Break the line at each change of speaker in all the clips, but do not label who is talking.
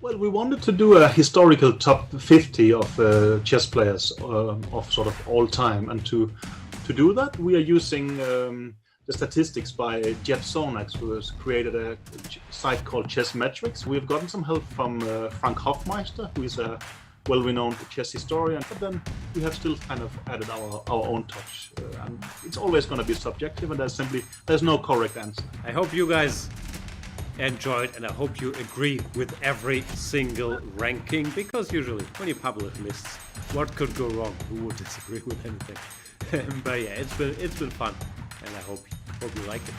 Well, we wanted to do a historical top 50 of chess players of sort of all time, and to do that, we are using the statistics by Jeff Sonax, who has created a site called Chess Metrics. We've gotten some help from Frank Hofmeister, who is a well-renowned chess historian, but then we have still kind of added our own touch. And it's always going to be subjective, and there's no correct answer.
I hope you guys enjoyed, and I hope you agree with every single ranking, because usually when you publish lists, what could go wrong? Who would disagree with anything? But yeah, it's been fun, and I hope you like it.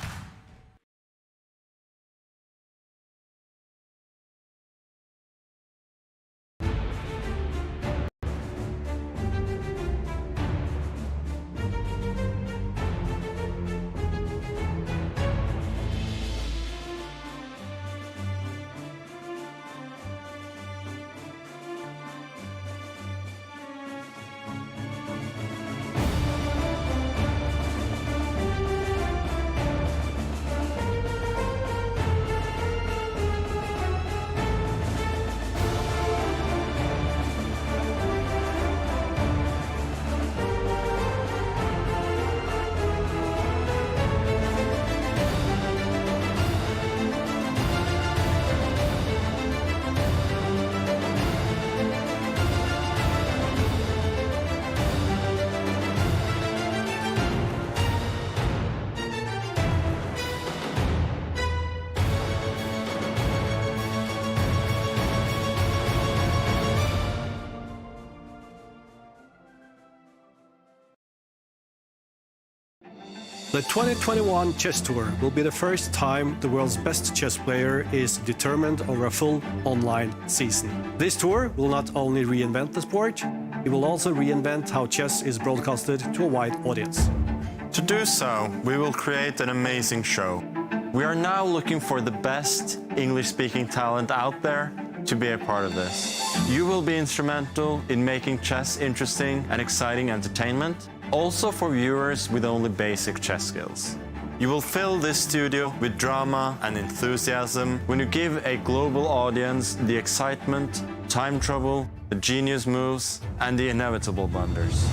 The 2021 Chess Tour will be the first time the world's best chess player is determined over a full online season. This tour will not only reinvent the sport, it will also reinvent how chess is broadcasted to a wide audience.
To do so, we will create an amazing show. We are now looking for the best English-speaking talent out there to be a part of this. You will be instrumental in making chess interesting and exciting entertainment, also for viewers with only basic chess skills. You will fill this studio with drama and enthusiasm when you give a global audience the excitement, time trouble, the genius moves, and the inevitable blunders.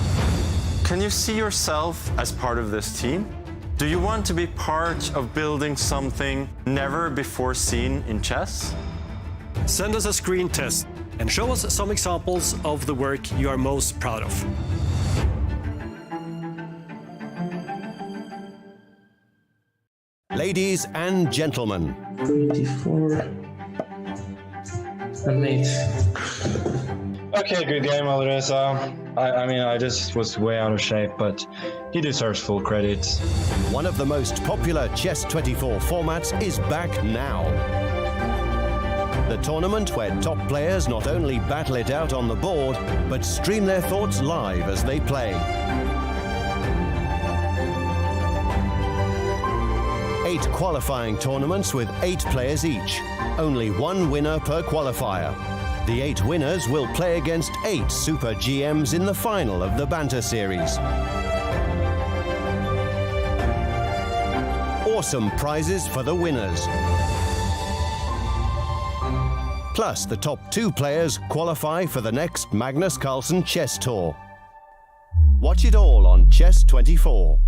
Can you see yourself as part of this team? Do you want to be part of building something never before seen in chess?
Send us a screen test and show us some examples of the work you are most proud of.
Ladies and gentlemen.
24 and 8.
Okay, good game, Alireza. I mean, I just was way out of shape, but he deserves full credit.
One of the most popular Chess24 formats is back now. The tournament where top players not only battle it out on the board, but stream their thoughts live as they play. 8 qualifying tournaments with 8 players each. Only 1 winner per qualifier. The 8 winners will play against 8 Super GMs in the final of the Banter series. Awesome prizes for the winners. Plus, the top 2 players qualify for the next Magnus Carlsen Chess Tour. Watch it all on Chess24.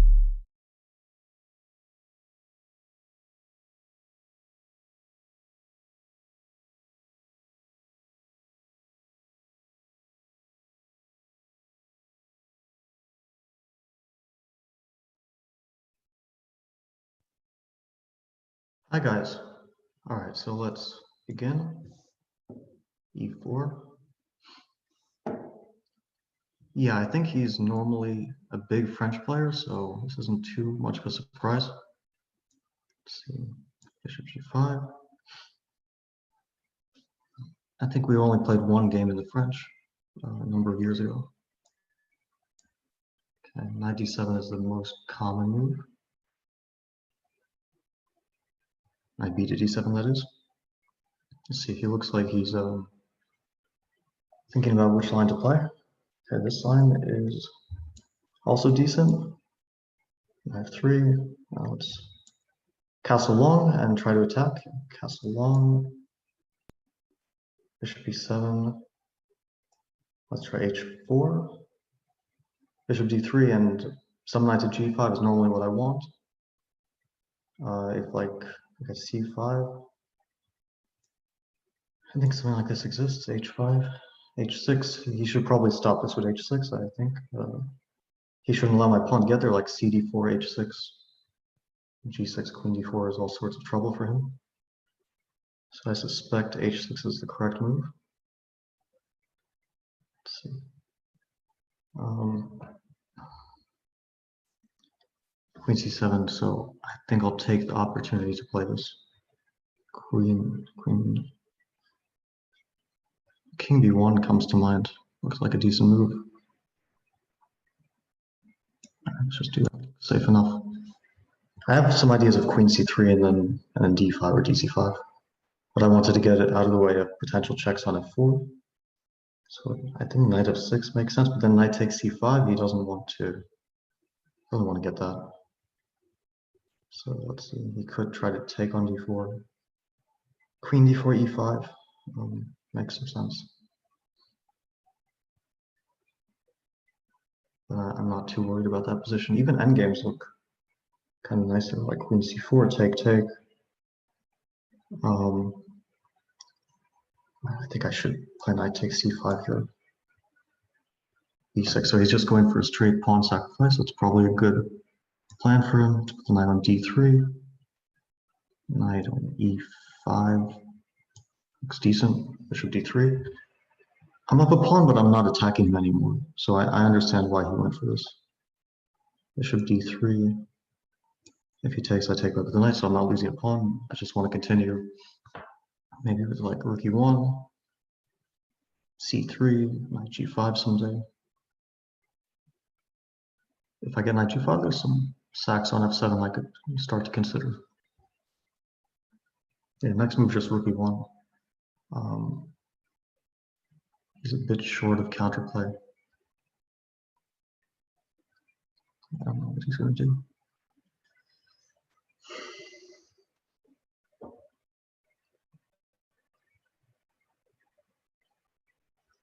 Hi guys. All right, so let's begin. E4. Yeah, I think he's normally a big French player, so this isn't too much of a surprise. Let's see, Bishop G5. I think we only played 1 game in the French a number of years ago. Okay, knight d7 is the most common move. Knight b to d7, that is. Let's see, he looks like he's thinking about which line to play. Okay, this line is also decent. Knight f3. Now let's castle long and try to attack. Castle long. Bishop b7. Let's try h4. Bishop d3 and some knight to g5 is normally what I want. If like c5, I think something like this exists. H5, h6. He should probably stop this with h6. I think he shouldn't allow my pawn to get there. Like cd4, h6, g6, queen d4 is all sorts of trouble for him. So I suspect h6 is the correct move. Let's see. Queen c7, so I think I'll take the opportunity to play this. Queen. King b1 comes to mind. Looks like a decent move. Let's just do that. Safe enough. I have some ideas of queen c3 and then d5 or dc5, but I wanted to get it out of the way of potential checks on f4. So I think knight f6 makes sense, but then knight takes c5. He doesn't want to get that. So let's see. He could try to take on d4. Queen d4, e5 makes some sense. But I'm not too worried about that position. Even endgames look kind of nicer, like queen c4, take. I think I should play knight takes c5 here. e6, so he's just going for a straight pawn sacrifice. That's probably a good plan for him. To put the knight on d3, knight on e5. Looks decent. Bishop d3. I'm up a pawn, but I'm not attacking him anymore. So I understand why he went for this. Bishop d3. If he takes, I take back with the knight, so I'm not losing a pawn. I just want to continue. Maybe with like rook e1, c3, knight g5 someday. If I get knight g5, there's some sacks on f7 I could start to consider. Yeah, next move just rook e1. He's a bit short of counterplay. I don't know what he's going to do.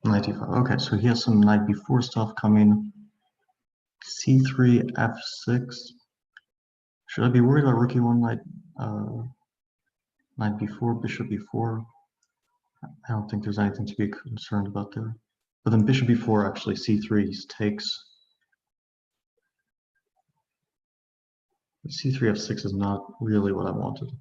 Knight e5. Okay, so he has some knight b4 stuff coming. c3, f6. Should I be worried about rook e1, knight b4, bishop b4? I don't think there's anything to be concerned about there. But then bishop b4, actually c3 takes. c3 f6 is not really what I wanted.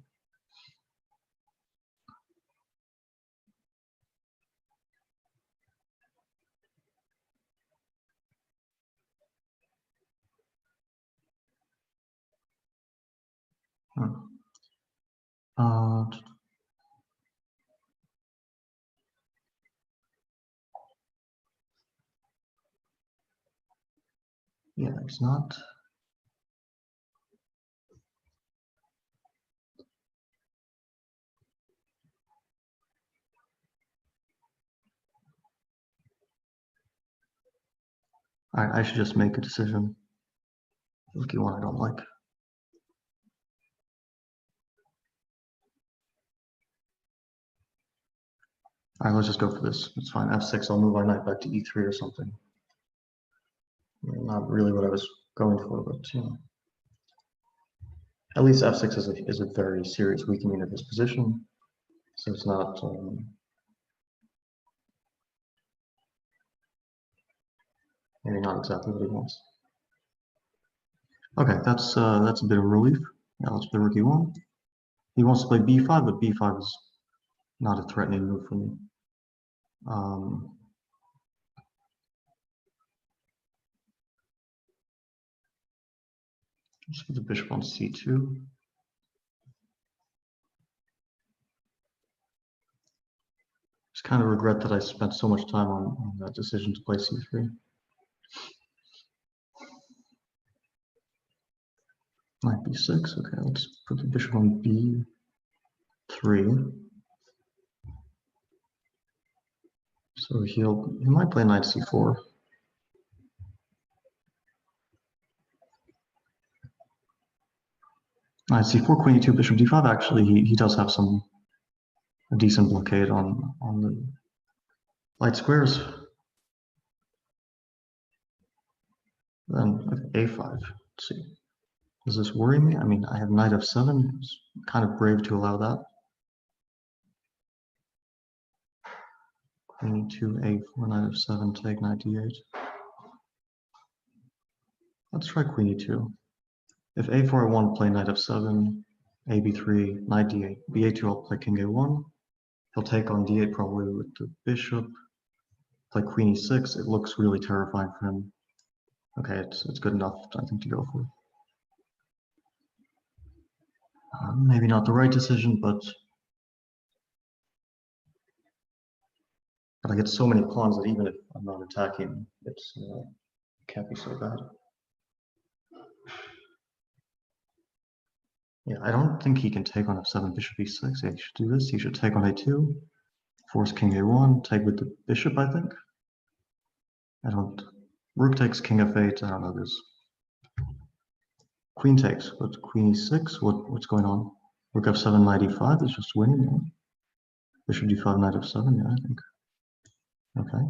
Yeah, it's not. I should just make a decision. Rook e1 I don't like. All right, let's just go for this. It's fine. f6, I'll move our knight back to e3 or something. Not really what I was going for, but you know. At least f6 is a very serious weakening of his position, so it's not. Maybe not exactly what he wants. Okay, that's a bit of relief. Now let's play rook e1. He wants to play b5, but b5 is not a threatening move for me. Let's put the bishop on c2. Just kind of regret that I spent so much time on that decision to play c3. Knight b6. Okay, let's put the bishop on b3. So he might play knight c4. Knight c4, queen e2, bishop d5. Actually, he does have a decent blockade on the Light squares. Then a5. Let's see. Does this worry me? I mean, I have knight f7. It's kind of brave to allow that. Queen e2, a4, knight f7, take knight d8. Let's try queen e2. If a4, I want to play knight f7, a b3, knight d8. b8, I'll play king a1. He'll take on d8 probably with the bishop. Play queen e6. It looks really terrifying for him. Okay, it's good enough, I think, to go for. Maybe not the right decision, but I get so many pawns that even if I'm not attacking, it can't be so bad. Yeah, I don't think he can take on f7, bishop e6. Yeah, he should do this. He should take on a2, force king a1, take with the bishop, I think. Rook takes king f8. I don't know this. Queen takes, but queen e6. What's going on? Rook f7, knight e5 is just winning. Yeah. Bishop d5, knight f7. Yeah, I think. Okay,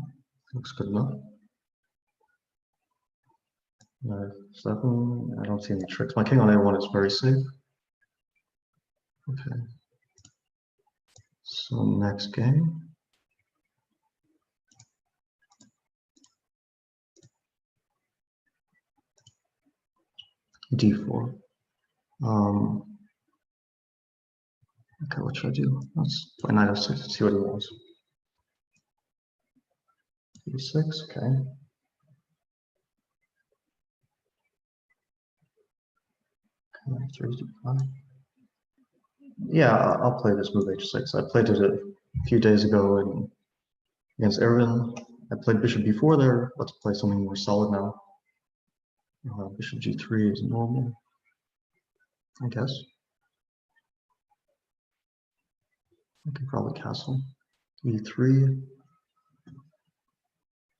looks good enough. Knight f7. I don't see any tricks. My king on a1 is very safe. Okay. So next game. d4. Okay, what should I do? Let's play knight f6 and see what he wants. e6, okay. Yeah, I'll play this move h6. I played it a few days ago against Erwin. I played bishop b4 there. Let's play something more solid now. Bishop g3 is normal, I guess. I can probably castle. e3.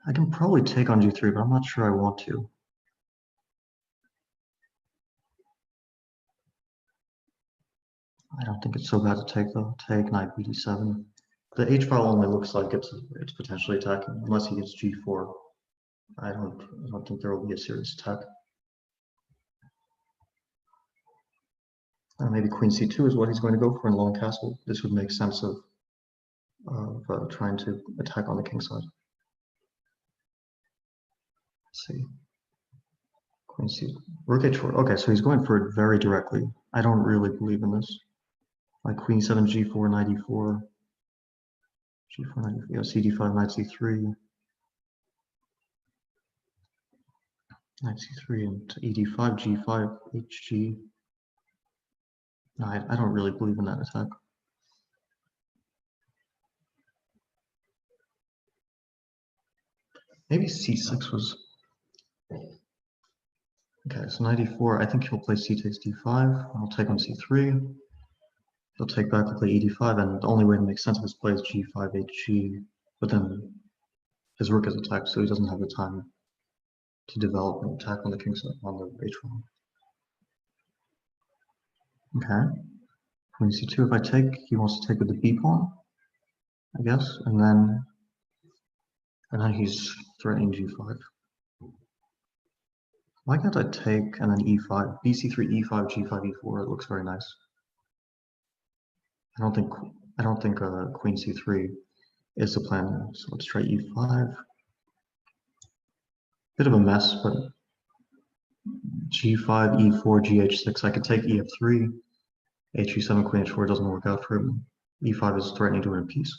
I can probably take on g3, but I'm not sure I want to. I don't think it's so bad to take though. Take knight bd7. The h file only looks like it's potentially attacking, unless he gets g4. I don't think there will be a serious attack. Maybe queen c2 is what he's going to go for in long castle. This would make sense of trying to attack on the king side. Let's see. Queen c, rook h4. Okay, so he's going for it very directly. I don't really believe in this. Like queen 7, g4, knight e4, g4, knight e4, yeah, cd5, knight c3, knight c3, and ed5, g5, hg. No, I don't really believe in that attack. Maybe c6 was... Okay, so knight e4, I think he'll play c takes d5, I'll take on c3. He'll take back to play e5, and the only way to make sense of his play is g5, hg, but then his rook is attacked, so he doesn't have the time to develop an attack on the king side, on the h1. Okay, queen c2, if I take, he wants to take with the b pawn, I guess, and then he's threatening g5. Why can't I take and then e5, bc3, e5, g5, e4, it looks very nice. I don't think queen c3 is the plan. So let's try e5. Bit of a mess, but g5, e4, gh6. I could take ef3, he7, queen h4 doesn't work out for him. e5 is threatening to win a piece.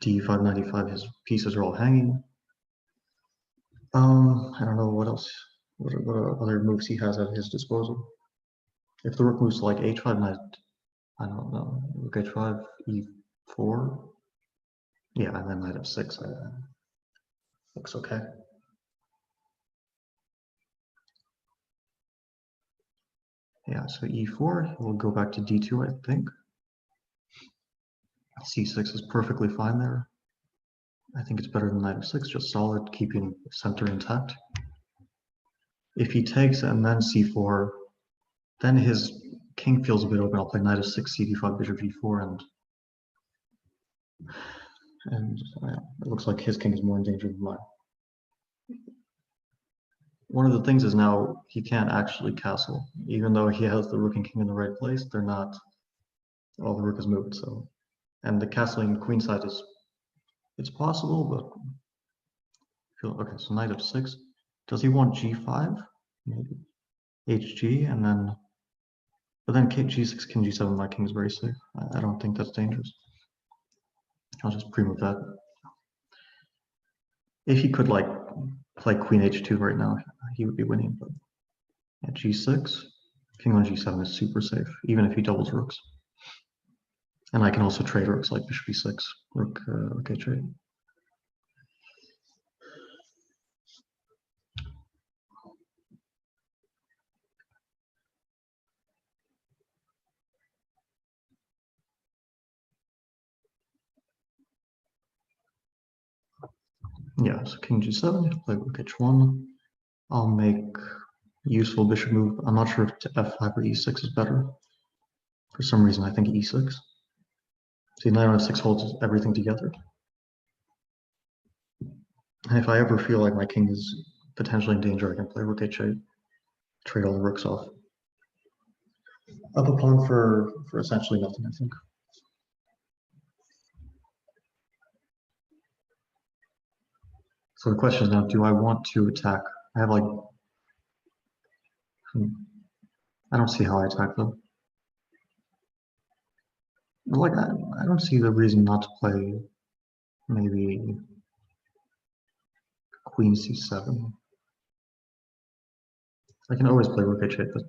d5, knight e5. His pieces are all hanging. I don't know what else. What other moves he has at his disposal? If the rook moves to like h5, knight. I don't know. Rook h5, e4. Yeah, and then knight f6. Looks okay. Yeah, so e4. We'll go back to d2, I think. c6 is perfectly fine there. I think it's better than knight f6, just solid, keeping the center intact. If he takes and then c4, then his king feels a bit open. I'll play knight f6, cd5, bishop g4, and And it looks like his king is more in danger than mine. One of the things is now he can't actually castle, even though he has the rook and king in the right place. They're not. All the rook is moved. So, and the castling queenside is it's possible, but okay. So knight f6. Does he want g5? Maybe hg, and then. But then king g6, king g7. My king is very safe. I don't think that's dangerous. I'll just pre-move that. If he could like play queen h2 right now, he would be winning. But at g6, king on g7 is super safe, even if he doubles rooks. And I can also trade rooks like bishop e6, rook okay trade. Yeah, so king g7, play rook h1. I'll make useful bishop move. I'm not sure if f5 or e6 is better. For some reason, I think e6. See, knight on f6 holds everything together. And if I ever feel like my king is potentially in danger, I can play rook h8, trade all the rooks off. Up a pawn for essentially nothing, I think. So the question is now, do I want to attack? I have like, I don't see how I attack though. Like, I don't see the reason not to play maybe queen c7. I can always play rook h8, but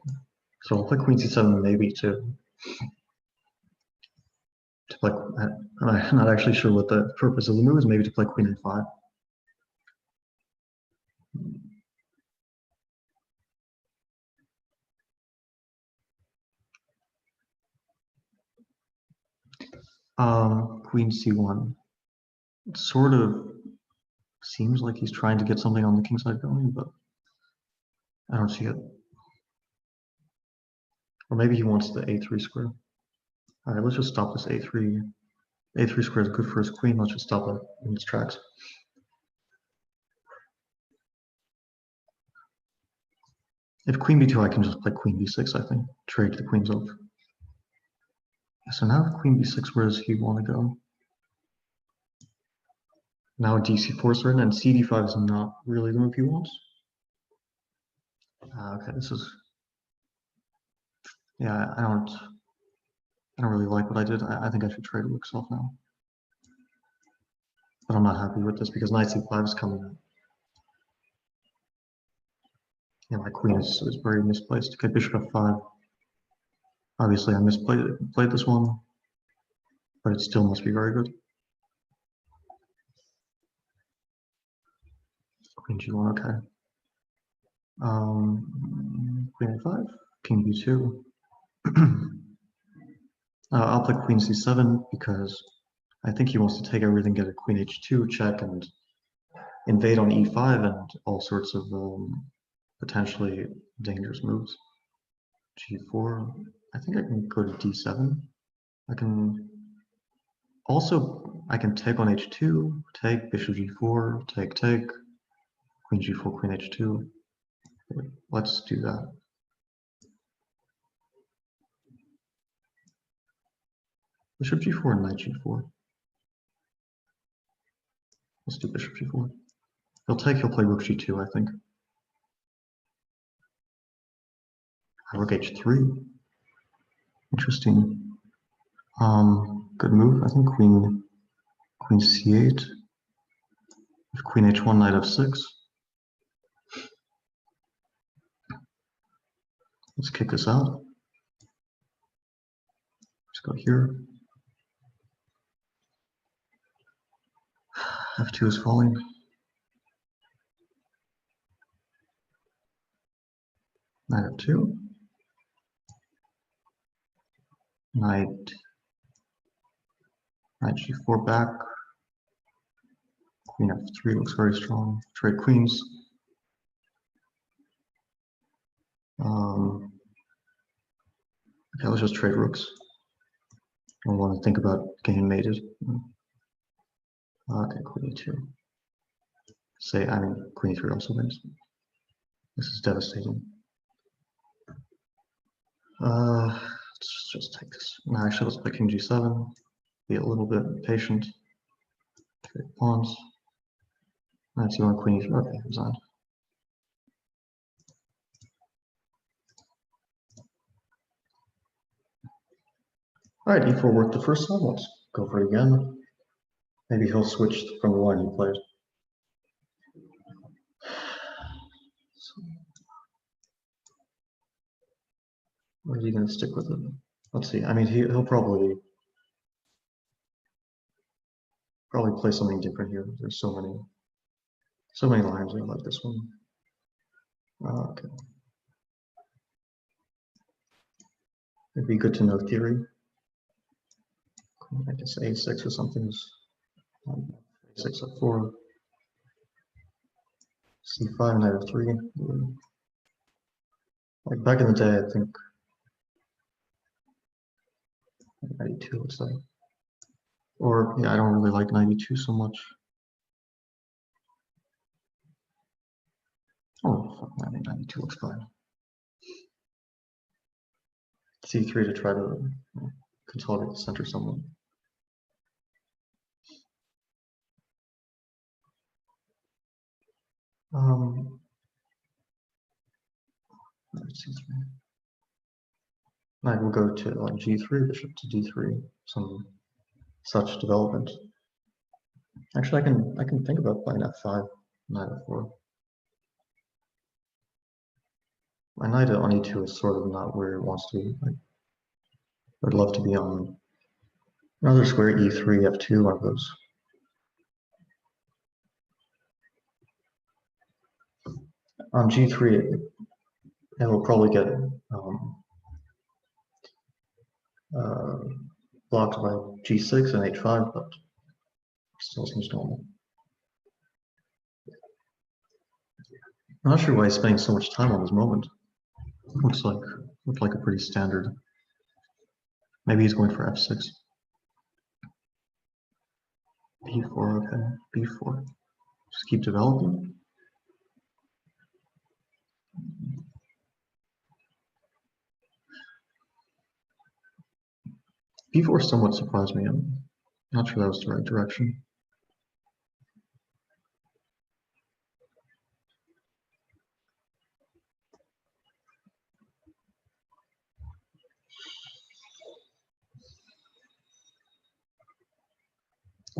so I'll play queen c7 maybe to play. I'm not actually sure what the purpose of the move is. Maybe to play queen a5. Queen c1. It sort of seems like he's trying to get something on the king side going, but I don't see it. Or maybe he wants the a3 square. All right, let's just stop this a3. a3 square is good for his queen. Let's just stop it in its tracks. If queen b2, I can just play queen b6, I think. Trade the queens off. So now if queen b6, where does he want to go? Now dc4 is written, and cd5 is not really the move he wants. Okay, this is... Yeah, I don't really like what I did. I think I should trade rooks off now. But I'm not happy with this because knight c5 is coming in. Yeah, my queen is very misplaced. Okay, bishop f5. Obviously, I played this one, but it still must be very good. Queen g1, okay. Queen a5, king b2. I'll play queen c7 because I think he wants to take everything, get a queen h2 check, and invade on e5 and all sorts of potentially dangerous moves. g4. I think I can go to d7. I can take on h2, take bishop g4, take, queen g4, queen h2. Let's do that. Bishop g4 and knight g4. Let's do bishop g4. He'll play rook g2, I think. Rook h3. Interesting. Good move. I think queen c8. If queen h1, knight f6. Let's kick this out. Let's go here. f2 is falling. Knight f2. Knight g4 back. Queen f3 looks very strong. Trade queens. Okay, let's just trade rooks. I don't want to think about getting mated. Okay, queen e2. Say, I mean, queen e3 also wins. This is devastating. Let's just take this. No, actually, let's play king g7. Be a little bit patient. Trade pawns. Let's see, queen e3. Okay, resigned. All right, e4 worked the first time. Let's go for it again. Maybe he'll switch from the line he played. Or is he going to stick with it? Let's see. I mean, he'll probably play something different here. There's so many lines that are like this one. Okay. It'd be good to know theory. I guess a6 or something is a6 f4. c5, knight f3. Like back in the day, I think knight e2 looks like. Or yeah, I don't really like knight e2 so much. Oh, fuck, I mean, knight e2 looks fine. c3 to try to consolidate the center somewhat. c3. Knight will go to like g3, bishop to d3, some such development. Actually, I can think about playing f5, knight f4. My knight on e2 is sort of not where it wants to be. I'd love to be on another square, e3, f2, one of those. On g3, it will probably get blocked by g6 and h5, but still seems normal. I'm not sure why he's spending so much time on this moment. Looked like a pretty standard. Maybe he's going for f6. b4, okay, b4. Just keep developing. b4 somewhat surprised me. I'm not sure that was the right direction.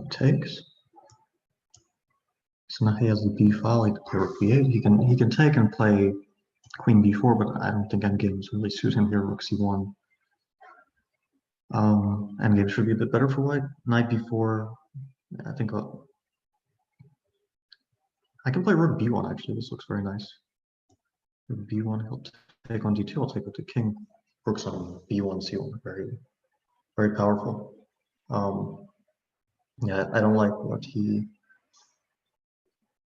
Takes. So now he has the b file. He can play rook b8. He can take and play queen b4, but I don't think endgames really suit him here. Rook c1. Endgame should be a bit better for white. Knight b4. I think I can play rook b1 actually. This looks very nice. Rook b1. He'll take on d2. I'll take with the king. Rook's on b1, c1. Very, very powerful. Yeah, I don't like what he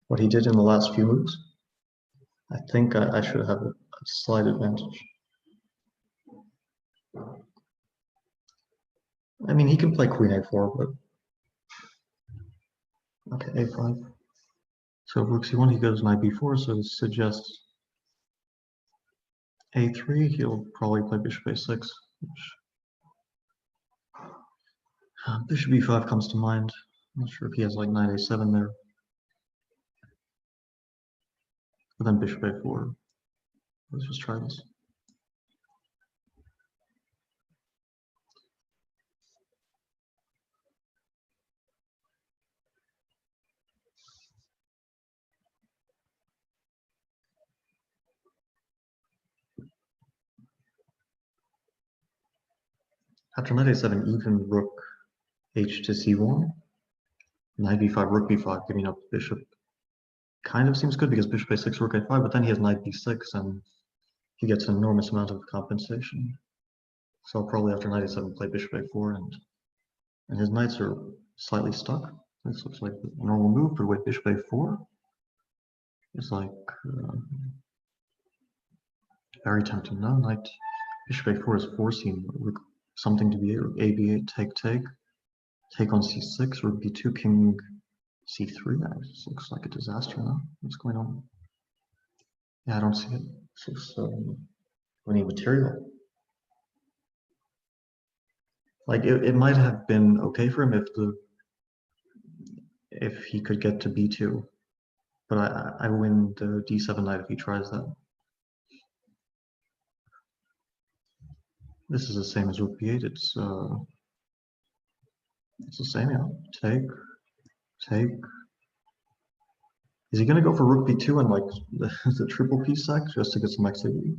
did in the last few moves. I think I should have a slight advantage. I mean, he can play queen a4, but okay, a5. So rook c1, he goes knight b4, so it suggests a3. He'll probably play bishop a6. Bishop b5 comes to mind. I'm not sure if he has like knight a7 there. But then bishop a4. Let's just try this. After knight a7, even rook h to c1, knight b5, rook b5, giving up bishop kind of seems good because bishop a6, rook a5, but then he has knight b6 and he gets an enormous amount of compensation. So I'll probably after knight a7 play bishop a4, and his knights are slightly stuck. This looks like a normal move, but with bishop a4, it's like very tempting. No, knight bishop a4 is forcing something to be a b8, take on c6, rook b2, king C3, this looks like a disaster now. What's going on? Yeah, I don't see it. This looks winning material. Like it might have been okay for him if he could get to B2, but I win the D7 knight if he tries that. This is the same as rook B8. It's the same, yeah. Take. Is he gonna go for rook B2 and like the triple piece sack just to get some activity?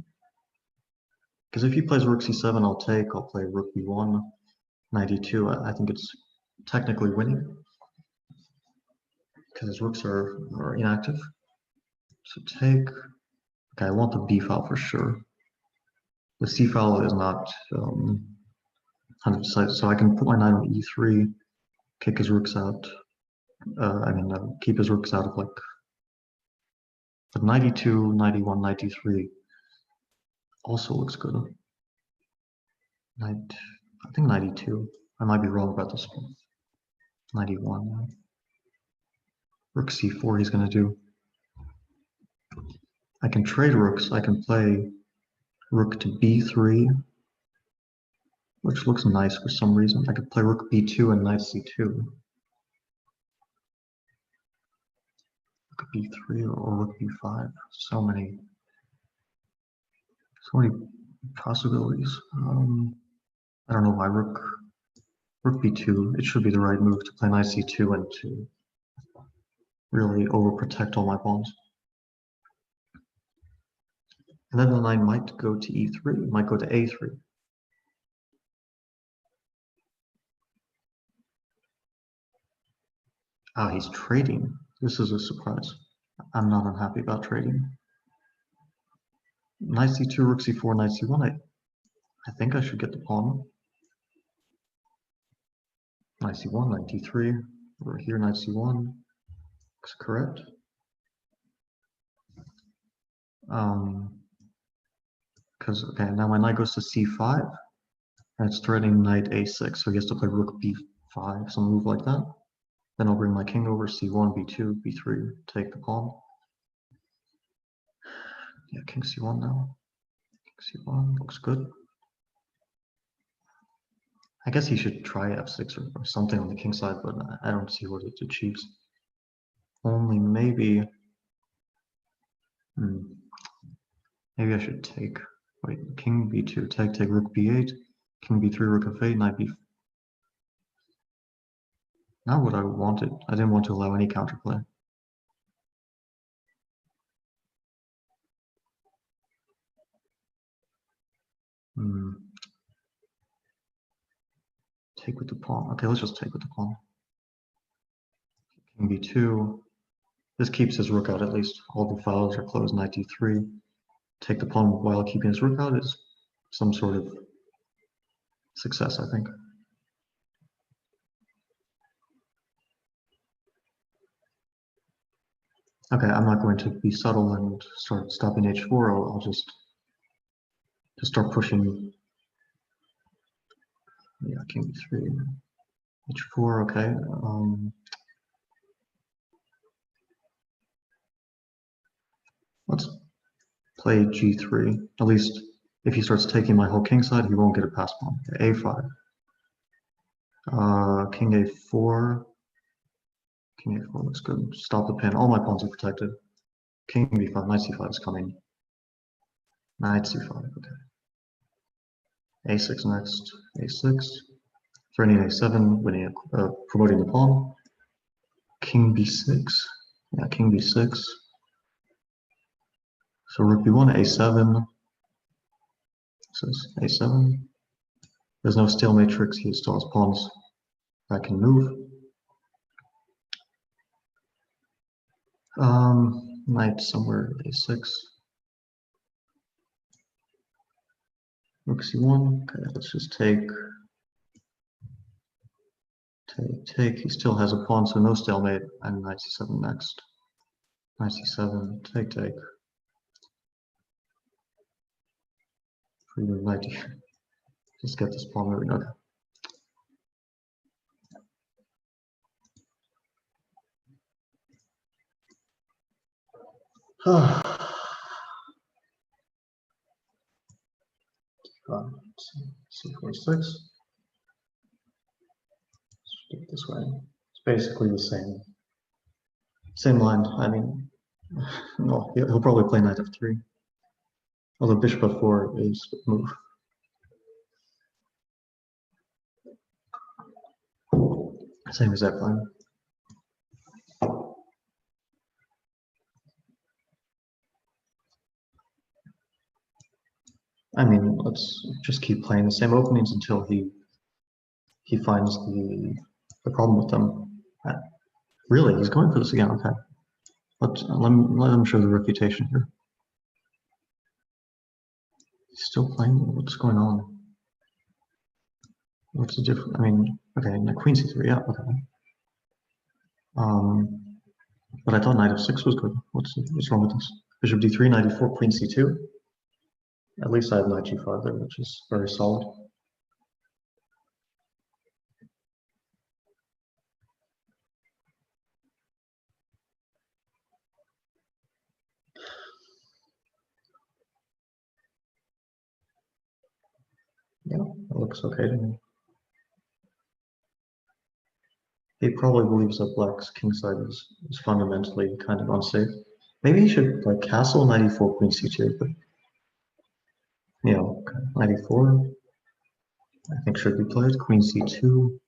Because if he plays rook C7, I'll take. I'll play rook B1, knight E2. I think it's technically winning because his rooks are inactive. So take. Okay, I want the B file for sure. The C file is not 100%, so I can put my knight on E3, kick his rooks out. Keep his rooks out of like. But knight E2, knight E1, knight E3 also looks good. I think knight E2. I might be wrong about this one. Knight E1. Rook C4 he's gonna do. I can trade rooks. I can play rook to B3, which looks nice for some reason. I could play rook B2 and knight C2. Rook B3 or rook B5. So many possibilities. I don't know why rook B2. It should be the right move to play knight C2 and to really overprotect all my pawns. And then the knight might go to E3, might go to A3. Ah, he's trading. This is a surprise. I'm not unhappy about trading. Knight C2, rook C4, knight C1. I think I should get the pawn. Knight C1, knight D3. Over here, knight C1. Looks correct. Because okay, now my knight goes to C5. And it's threatening knight A6, so he has to play rook B5, some move like that. Then I'll bring my king over, C1, B2, B3, take the pawn. Yeah, king C1 now. King C1 looks good. I guess he should try F6 or something on the king side, but I don't see what it achieves. Only maybe. Maybe I should take. Wait, king B2, take rook B8, king B3, rook F8, knight B. Not what I wanted. I didn't want to allow any counterplay. Take with the pawn. Okay, let's just take with the pawn. King B2. This keeps his rook out at least. All the files are closed. Knight D3. Take the pawn while keeping his rook out is some sort of success, I think. Okay, I'm not going to be subtle and start stopping H4. I'll just start pushing. Yeah, king B3, H4. Okay. Let's play G3. At least if he starts taking my whole king side, he won't get a pass pawn. Okay, A5. King A4. King A4 looks good. Stop the pin. All my pawns are protected. King B5. Knight C5 is coming. Knight C5. Okay. A6 next. A6. Threatening A7. Winning. Promoting the pawn. King B6. Yeah, King B6. So rook B1, A7. This is A7. There's no stalemate tricks. He still has pawns that can move. Knight somewhere A6. Rook C1. Okay, let's just take. Take. He still has a pawn, so no stalemate. And knight C7 next. Knight C7. Take. Knight. Just get this pawn moving. Okay. C4, 6. Do it this way. It's basically the same line. I mean, no, he'll probably play knight f3. Although bishop f4 is the move. Same as that line. I mean, let's just keep playing the same openings until he finds the problem with them. Really, he's going for this again. Okay, let him show the refutation here. He's still playing. What's going on? What's the difference? I mean, okay, queen c3. Yeah, okay. But I thought knight f6 was good. What's wrong with this? Bishop d3, knight e4, queen c2. At least I have knight g5 there, which is very solid. Yeah, it looks okay to me. He probably believes that black's kingside is fundamentally kind of unsafe. Maybe he should like castle knight e4, queen c2, but you know, knight e4 I think should be played. Queen c2,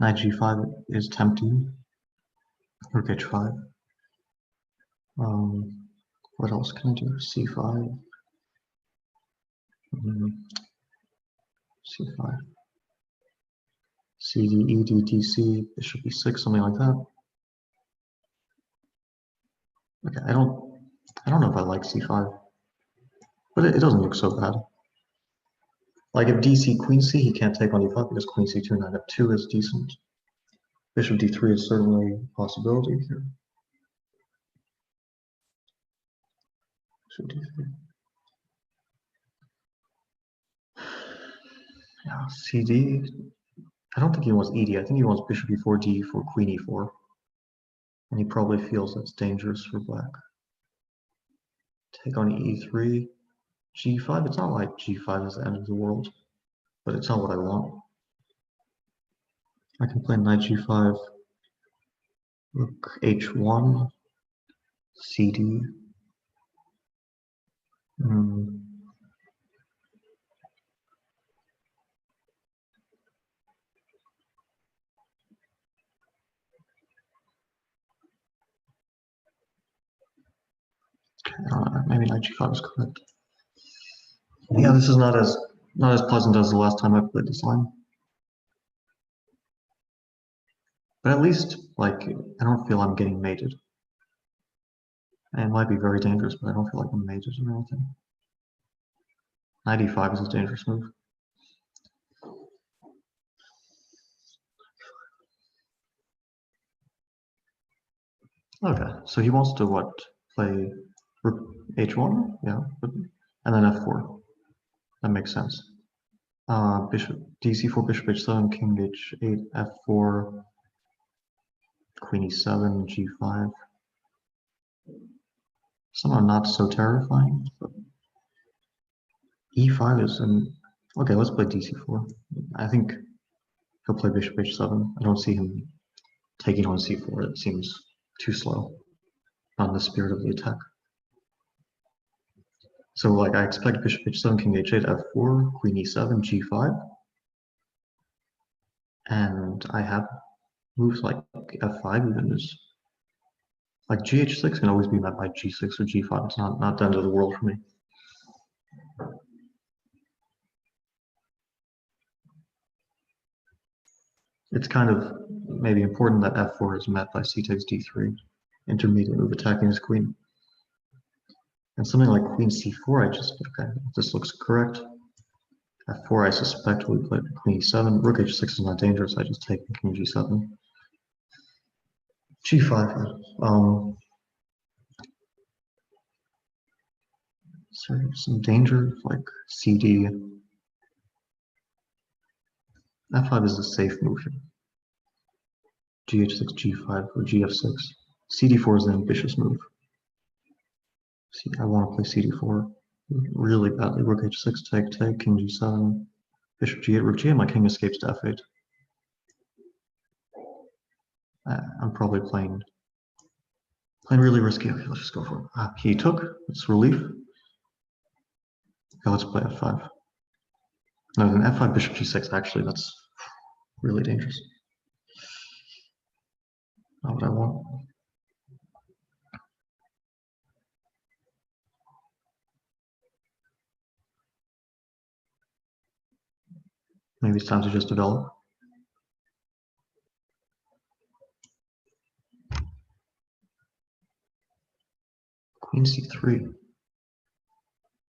knight g5 is tempting. Rook h5. What else can I do? c5. c5. cd, ed, dc, bishop e6, something like that. Okay, I don't know if I like c5, but it doesn't look so bad. Like if dc, queen c, he can't take on e5 because queen c2, knight f2 is decent. Bishop d3 is certainly a possibility here. Bishop d3. Yeah, cd. I don't think he wants ed. I think he wants bishop e4, d4, queen e4. And he probably feels that's dangerous for black. Take on e3, g5. It's not like g5 is the end of the world, but it's not what I want. I can play knight g5, rook h1, cd. Maybe knight g5 is correct. Yeah, this is not as pleasant as the last time I played this line. But at least, like, I don't feel I'm getting mated. And it might be very dangerous, but I don't feel like I'm mated or anything. Knight e5 is a dangerous move. Okay, so he wants to what? Play rook h1? Yeah, and then f4. That makes sense. Bishop dc4, bishop h7, king h8, f4, queen e7, g5. Somehow not so terrifying, but e5 is okay, let's play dc4. I think he'll play bishop h7. I don't see him taking on c4. It seems too slow, not in the spirit of the attack. So like I expect bishop h7, king h8, f4, queen e7, g5. And I have moves like f5 even is like gh6 can always be met by g6 or g5. It's not the end of the world for me. It's kind of maybe important that f4 is met by c takes d3, intermediate move attacking his queen. And something like queen c4, okay, this looks correct. f4 I suspect will be played queen e7. Rook h6 is not dangerous, I just take king g7. g5, is there some danger like cd? f5 is a safe move here. gh6, g5, or gf6. cd4 is an ambitious move. See, I want to play CD4 really badly. Rook H6, take, King G7, Bishop G8, Rook G8. My king escapes to F8. I'm probably playing really risky. Okay, let's just go for it. He took. It's relief. Okay, let's play F5. No, then F5, Bishop G6. Actually, that's really dangerous. Not what I want. Maybe it's time to just develop. Queen C3.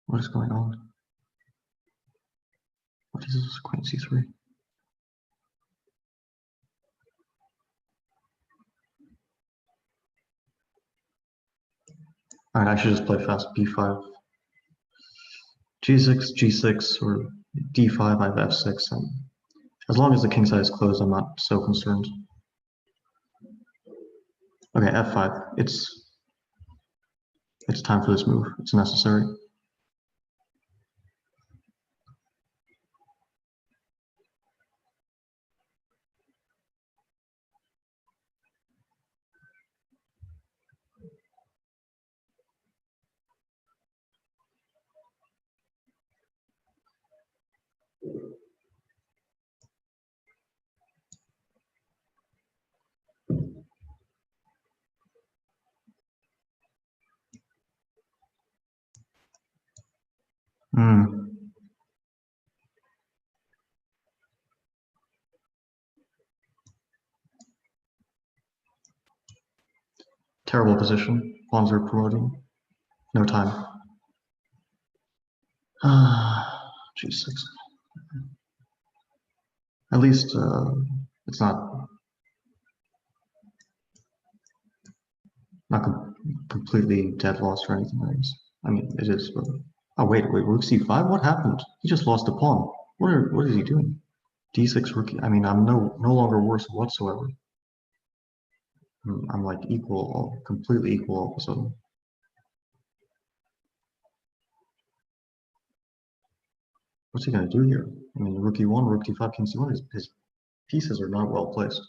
What is going on? What is this? Queen C3. Alright, I should just play fast. B5. G6, G6, or D5, I have F6. And as long as the king side is closed, I'm not so concerned. Okay, F5. It's time for this move. It's necessary. Terrible position. Pawns are promoting. No time. G6. At least it's not completely dead lost or anything like this. I mean, it is. But, oh wait, Rook C5. What happened? He just lost a pawn. What is he doing? D6 Rook. I mean, I'm no longer worse whatsoever. I'm like equal, completely equal all of a sudden. What's he gonna do here? I mean, Rook E1, Rook D5, King C1. His pieces are not well placed.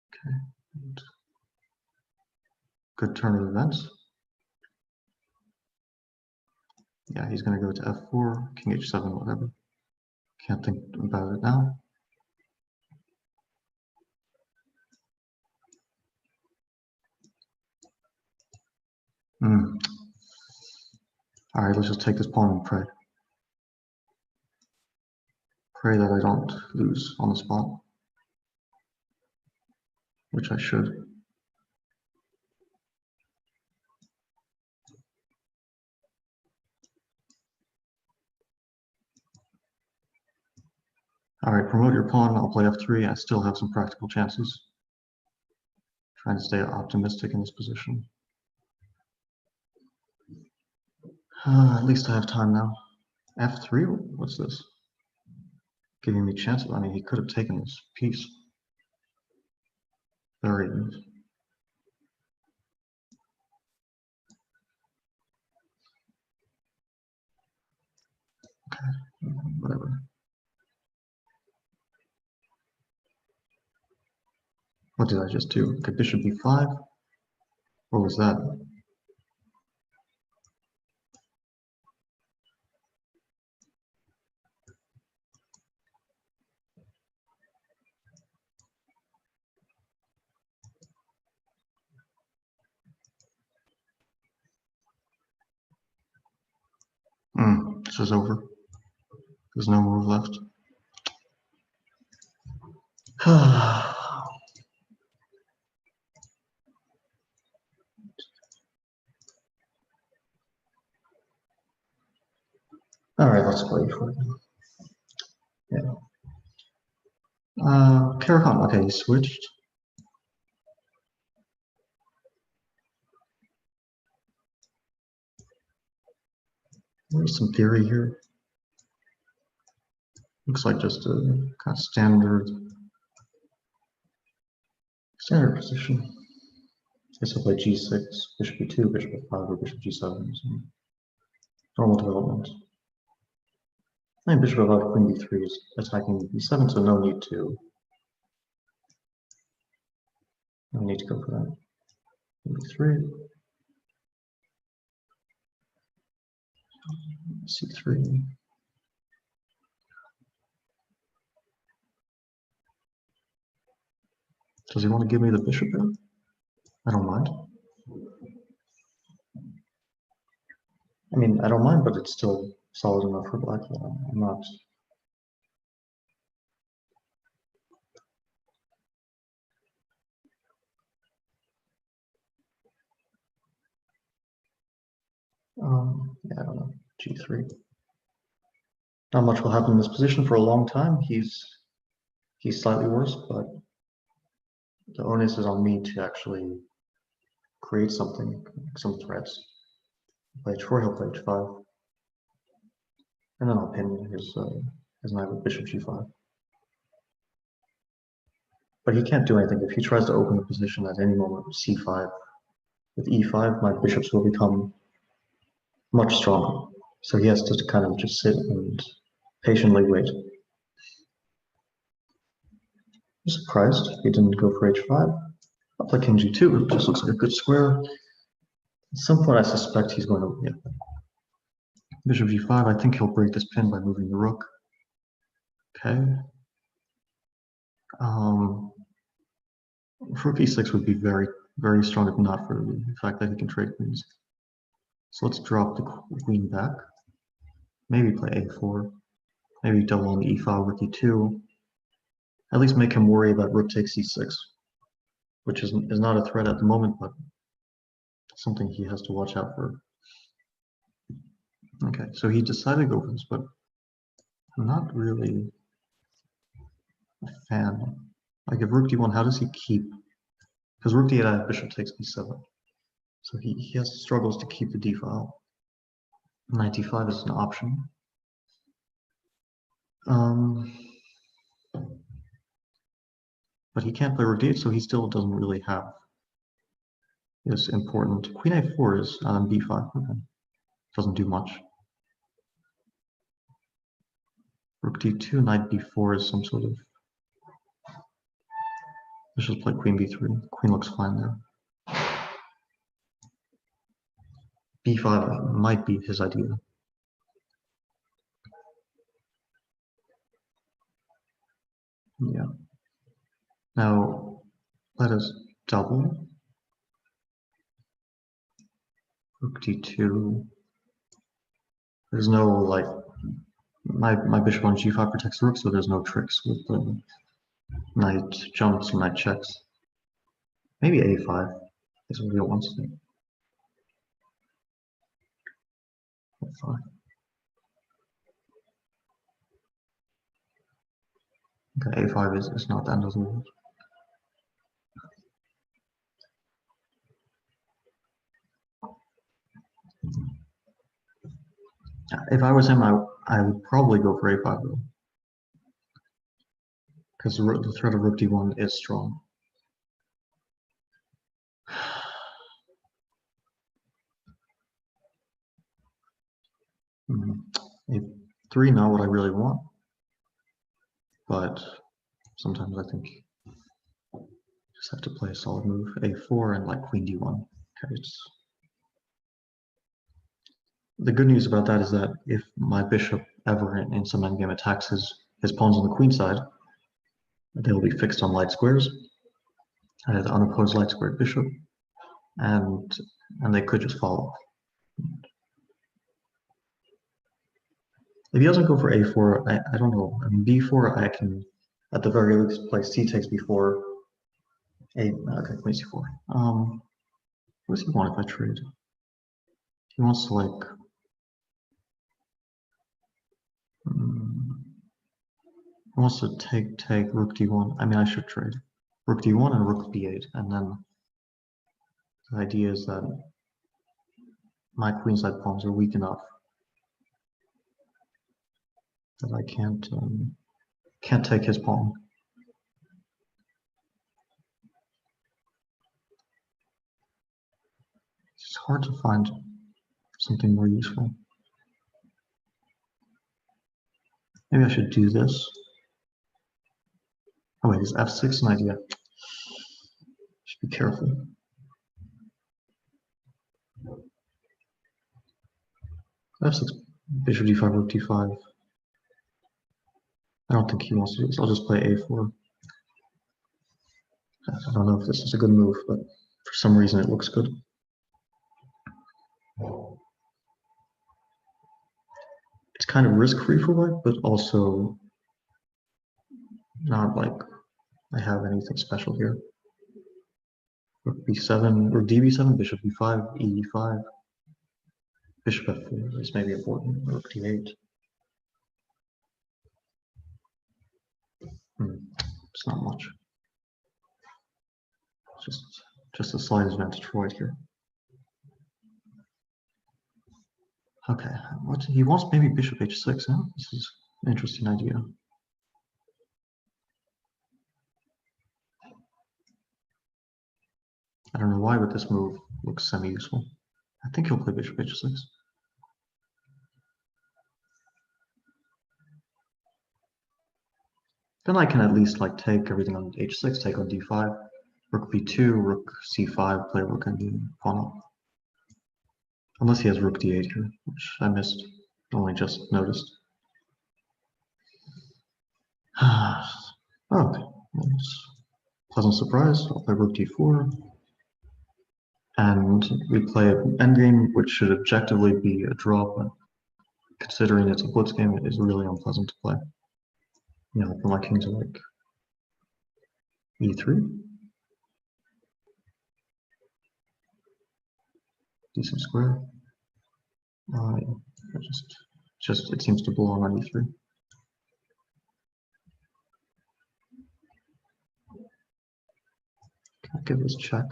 Okay. Good turn of events. Yeah, he's gonna go to F4, King H7, whatever. Can't think about it now. All right, let's just take this pawn and pray. Pray that I don't lose on the spot, which I should. All right, promote your pawn. I'll play F3. I still have some practical chances. Trying to stay optimistic in this position. At least I have time now. F3? What's this? Giving me chances. I mean, he could have taken this piece. Very good. Okay, whatever. What did I just do? Okay, Bishop B5. What was that? This is over. There's no move left. All right, let's play for it. Yeah. Caruana, okay, he switched. There's some theory here. Looks like just a kind of standard position. Guess I'll play g6, bishop e2, bishop f5, or bishop g7. So normal development. And bishop f5, queen b3 is attacking b7, so no need to go for that. b3, c3. Does he want to give me the bishop here? I don't mind. I mean, I don't mind, but it's still solid enough for black. I'm not. Yeah, I don't know. G3. Not much will happen in this position for a long time. He's slightly worse, but the onus is on me to actually create something, some threats. Play h4, he'll play h5, and then I'll pin his knight with bishop g5. But he can't do anything. If he tries to open the position at any moment with c5, with e5, my bishops will become much stronger. So he has to kind of just sit and patiently wait. I'm surprised he didn't go for h5. I'll play king g2. It just looks like a good square. At some point, I suspect he's going to. Yeah. Bishop g5. I think he'll break this pin by moving the rook. Okay. Rook e6 would be very, very strong if not for the fact that he can trade queens. So let's drop the queen back. Maybe play a4. Maybe double on the e5 with e2. At least make him worry about rook takes e6, which is not a threat at the moment, but something he has to watch out for. Okay, so he decided to go for this, but I'm not really a fan. Like if rook d1, how does he keep? Because rook d8, bishop takes b7. So he has struggles to keep the d file. Knight d5 is an option. But he can't play rook d8, so he still doesn't really have this important. Queen a4 is on b5. Okay. Doesn't do much. Rook d2, knight b4 is some sort of. Let's just play queen b3. Queen looks fine there. b5 might be his idea. Yeah. Now let us double. Rook d2. There's no like my bishop on g5 protects the rook, so there's no tricks with the knight jumps and knight checks. Maybe a5 is what he wants to do. A5. Okay, a5 is not the end of the world. If I was him, I would probably go for a5 though, because the threat of rook d1 is strong. A3, not what I really want, but sometimes I think you just have to play a solid move. A4 and like queen d1. Okay, the good news about that is that if my bishop ever in some endgame attacks his pawns on the queen side, they will be fixed on light squares. I have the unopposed light squared bishop, and they could just fall off. If he doesn't go for a4, I don't know. I mean, b4, I can at the very least play c takes b4. Okay, queen c4. What does he want if I trade? He wants to like. He wants to take rook d1. I mean, I should trade rook d1 and rook b8, and then the idea is that my queenside pawns are weak enough that I can't take his pawn. It's hard to find something more useful. Maybe I should do this. Oh wait, is f6 an idea? Should be careful. f6, bishop d5, rook d5. I don't think he wants to do this. I'll just play a4. I don't know if this is a good move, but for some reason it looks good. It's kind of risk-free for white, but also not like I have anything special here. Rook b7, or db7, bishop b5, e5, bishop f4 is maybe important, rook d8. It's not much. Just a slight advantage for white here. Okay, what he wants, maybe bishop h6, huh? This is an interesting idea. I don't know why, but this move looks semi-useful. I think he'll play bishop h6. Then I can at least like take everything on h6, take on d5, rook b2, rook c5, play rook and the pawn up. Unless he has rook d8 here, which I missed, only just noticed. Okay, pleasant surprise. I'll play rook d4. And we play an endgame, which should objectively be a draw, but considering it's a blitz game, it is really unpleasant to play. You know, my king to like e3. Decent square. Just it seems to belong on e3. Can I give this check?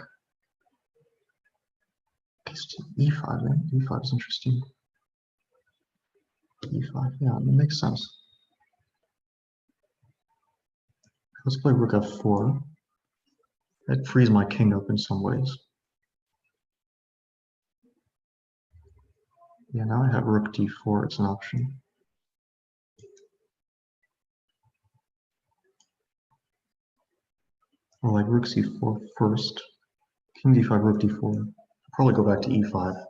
e5, man. e5 is interesting. e5, yeah, it makes sense. Let's play rook f4. It frees my king up in some ways. Yeah, now I have rook d4, it's an option. Or like rook c4 first. King d5, rook d4. I'll probably go back to e5.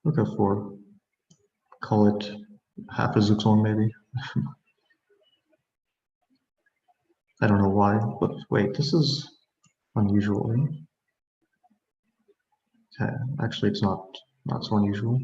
Rook f4. Call it half a Zuxon maybe. I don't know why, but wait, this is unusual. Right? Okay, actually it's not so unusual.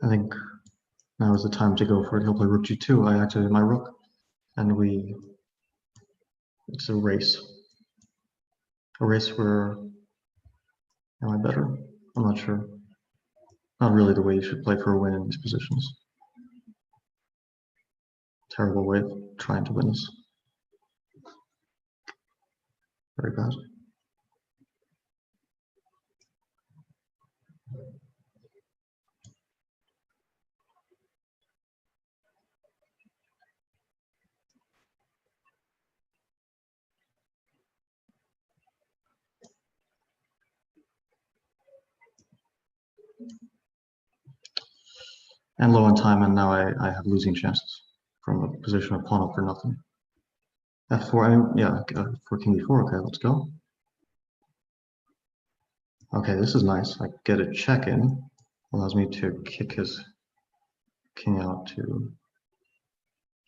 I think now is the time to go for it. He'll play rook g2. I activated my rook, and it's a race. A race where, am I better? I'm not sure. Not really the way you should play for a win in these positions. Terrible way of trying to win this. Very bad. And low on time, and now I have losing chances from a position of pawn up for nothing. f4, yeah, for king d4, okay, let's go. Okay, this is nice. I get a check in, allows me to kick his king out to,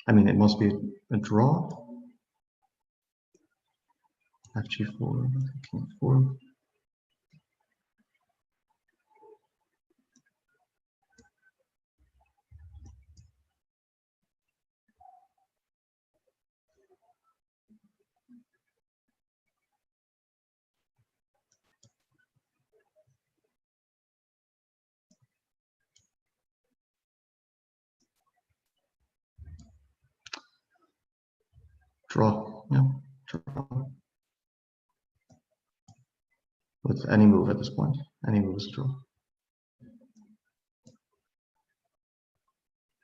I mean, it must be a draw. fg4, king 4. Draw. Yeah. Draw. With any move at this point. Any move is a draw.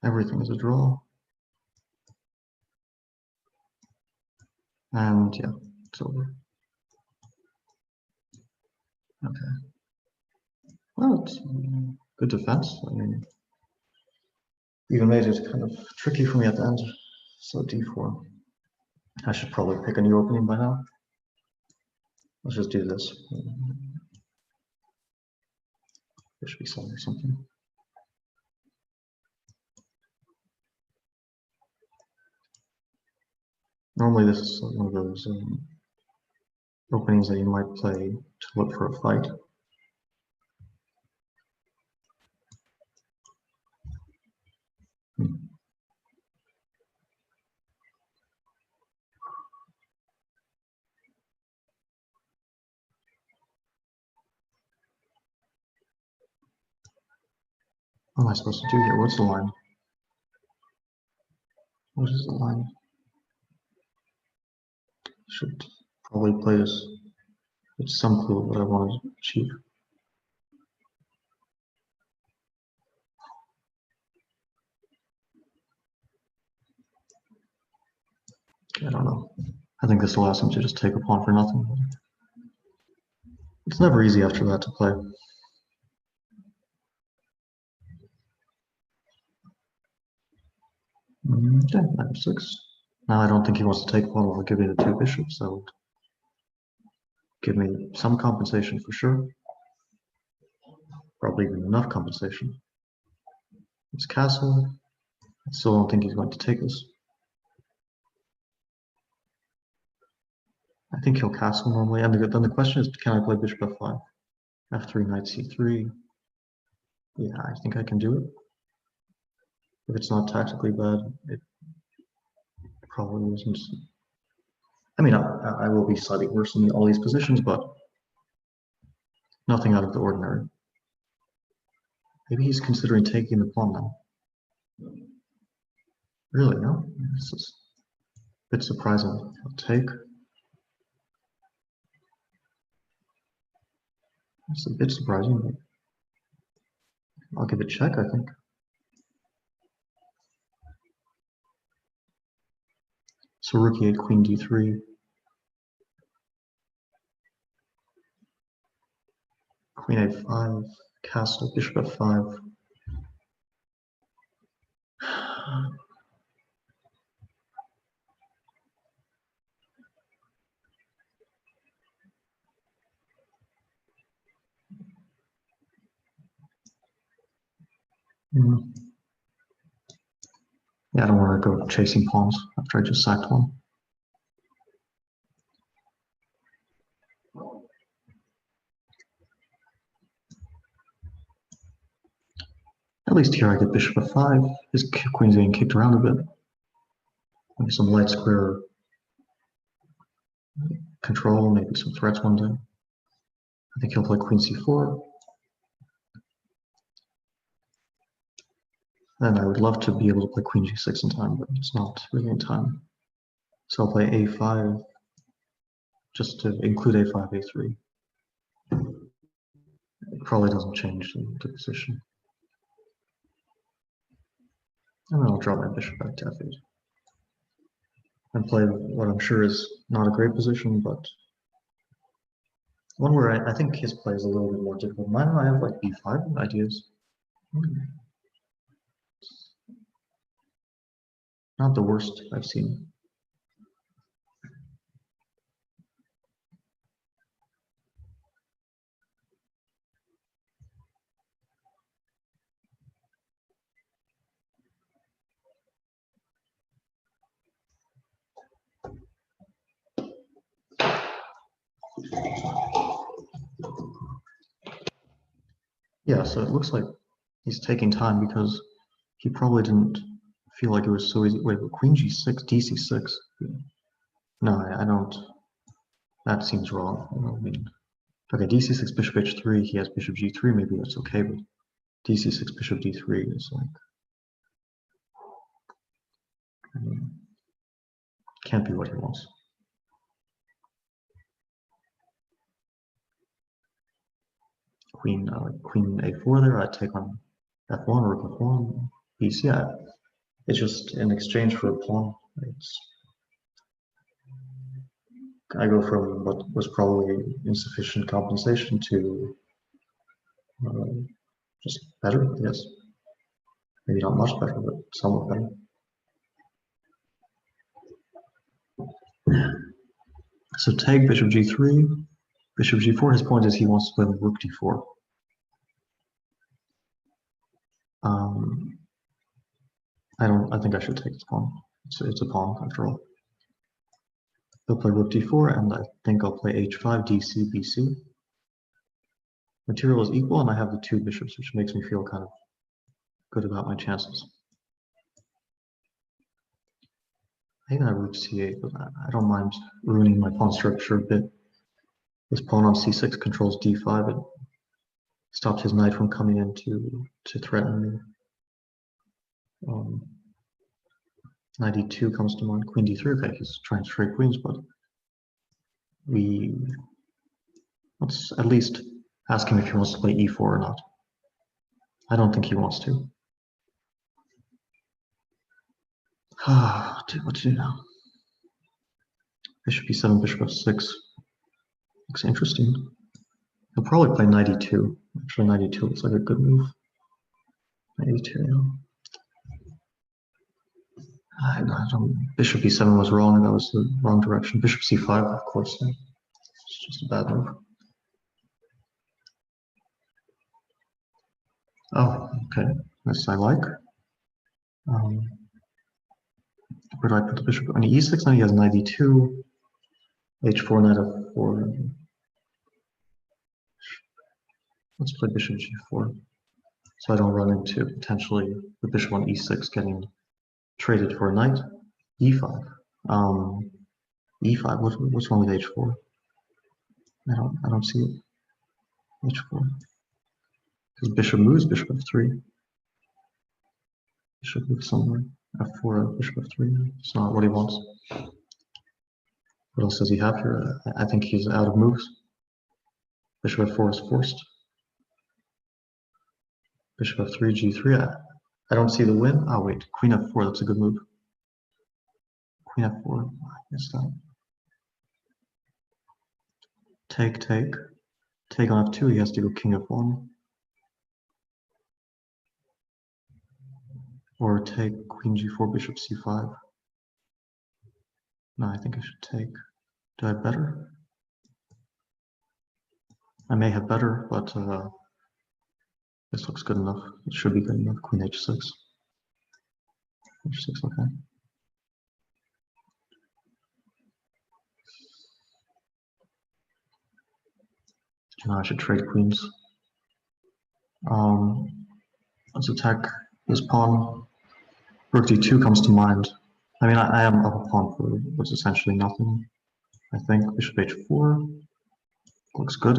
Everything is a draw. And yeah, it's over. Okay. Well, it's good defense. I mean, even made it kind of tricky for me at the end. So d4. I should probably pick a new opening by now. Let's just do this. There should be something or something. Normally this is one of those openings that you might play to look for a fight. What am I supposed to do here? What's the line? What is the line? Should probably play this with some clue of what I want to achieve. I don't know. I think this allows him to just take a pawn for nothing. It's never easy after that to play. Okay, knight 6. Now I don't think he wants to take a pawn. Will give me the 2 bishops. That would give me some compensation for sure. Probably even enough compensation. It's castle. I still don't think he's going to take this. I think he'll castle normally. And then the question is, can I play bishop f5? f3, knight c3. Yeah, I think I can do it. If it's not tactically bad, it probably isn't. I mean, I will be slightly worse in all these positions, but nothing out of the ordinary. Maybe he's considering taking the pawn now. Really, no? This is a bit surprising. I'll take. It's a bit surprising, but I'll give it a check, I think. So rook e8, queen d3. Queen a5, castle, bishop f5. Yeah, I don't want to go chasing pawns after I just sacked one. At least here I get bishop f5. His queen's getting kicked around a bit. Maybe some light square control, maybe some threats one day. I think he'll play queen c4. And I would love to be able to play queen g6 in time, but it's not really in time. So I'll play a5, just to include a5, a3. It probably doesn't change the position. And then I'll draw my bishop back to f8. And play what I'm sure is not a great position, but one where I think his play is a little bit more difficult. Mine, I have like b5 ideas. Not the worst I've seen. Yeah, so it looks like he's taking time because he probably didn't feel like it was so easy. Wait, queen g6, dc6. No, I don't. That seems wrong. I mean, okay, dc6, bishop h3. He has bishop g3. Maybe that's okay, but dc6, bishop d3 is like. Can't be what he wants. Queen a4 there. I take on f1, rook f1, piece. Yeah, it's just in exchange for a pawn. I go from what was probably insufficient compensation to just better, I guess. Maybe not much better, but somewhat better. So take bishop g3, bishop g4. His point is he wants to play with rook d4. I think I should take this pawn. It's a pawn after all. He'll play rook d4, and I think I'll play h5, dc, bc. Material is equal, and I have the two bishops, which makes me feel kind of good about my chances. I even have rook c8, but I don't mind ruining my pawn structure a bit. This pawn on c6 controls d5. It stops his knight from coming in to threaten me. Knight e2 comes to mind. Queen d3. Okay, he's trying to trade queens, but let's at least ask him if he wants to play e4 or not. I don't think he wants to. What to do now? Bishop e7, bishop f6. Looks interesting. He'll probably play knight e2. Actually, knight e2 looks like a good move. Knight e2, yeah. Bishop e7 was wrong. That was the wrong direction. Bishop c5, of course. Yeah. It's just a bad move. Oh, okay. This I like. Where do I put the bishop? On e6, now he has knight e2, h4, knight f4. Let's play bishop g4, so I don't run into potentially the bishop on e6 getting traded for a knight. e5. e5. What's wrong with h4? I don't see it. h4. Because bishop moves, bishop f3. Bishop moves somewhere. f4, bishop f3. It's not what he wants. What else does he have here? I think he's out of moves. Bishop f4 is forced. Bishop f3, g3. I don't see the win. Oh wait, queen f4. That's a good move. Queen f4. I missed that. Take. Take on f2. He has to go king f1. Or take queen g4, bishop c5. No, I think I should take. Do I have better? I may have better, but this looks good enough. It should be good enough. Queen h6. h6, okay. Now I should trade queens. Let's attack this pawn. Rook d2 comes to mind. I mean, I am up a pawn for what's essentially nothing. I think bishop h4 looks good.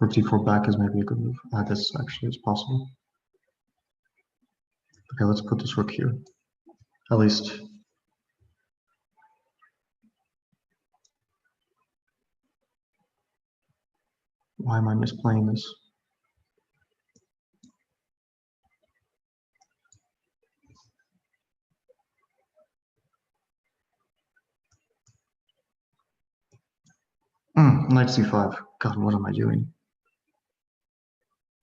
Rook d4 back is maybe a good move. This actually is possible. Okay, let's put this rook here. At least. Why am I misplaying this? Knight c5. God, what am I doing?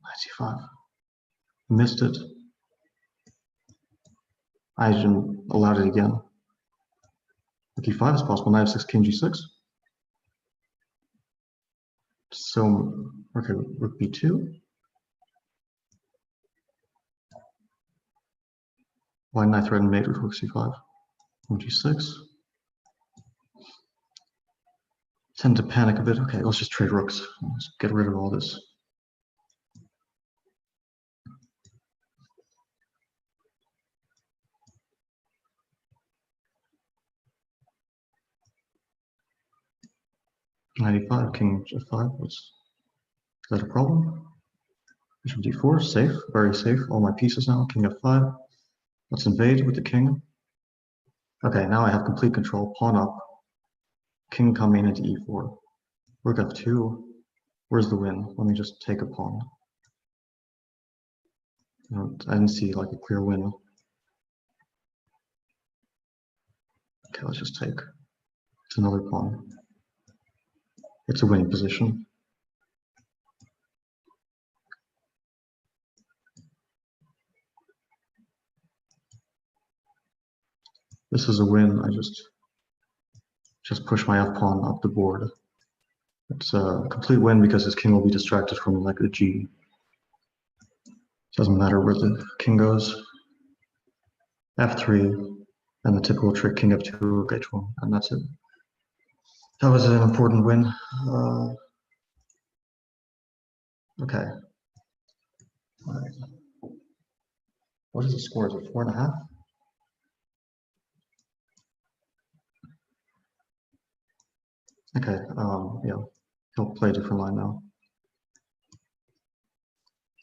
Knight c5. Missed it. I shouldn't allowed it again. Rook e5 is possible. Knight f6, king g6. So, okay, rook b2. Why didn't I threaten mate with rook c5? Rook g6. Tend to panic a bit. Okay, let's just trade rooks. Let's get rid of all this. Knight e5, king f5. Is that a problem? Bishop d4, safe, very safe. All my pieces now. King f5. Let's invade with the king. Okay, now I have complete control. Pawn up. King coming into e4. Rook f2. Where's the win? Let me just take a pawn. No, I didn't see like a clear win. Okay, let's just take. It's another pawn. It's a winning position. This is a win. I just push my f pawn up the board. It's a complete win because his king will be distracted from like the G. Doesn't matter where the king goes. f3 and the typical trick king f2 rook h1, and that's it. That was an important win. Okay. All right. What is the score? Is it 4.5? Okay. Yeah. He'll play a different line now.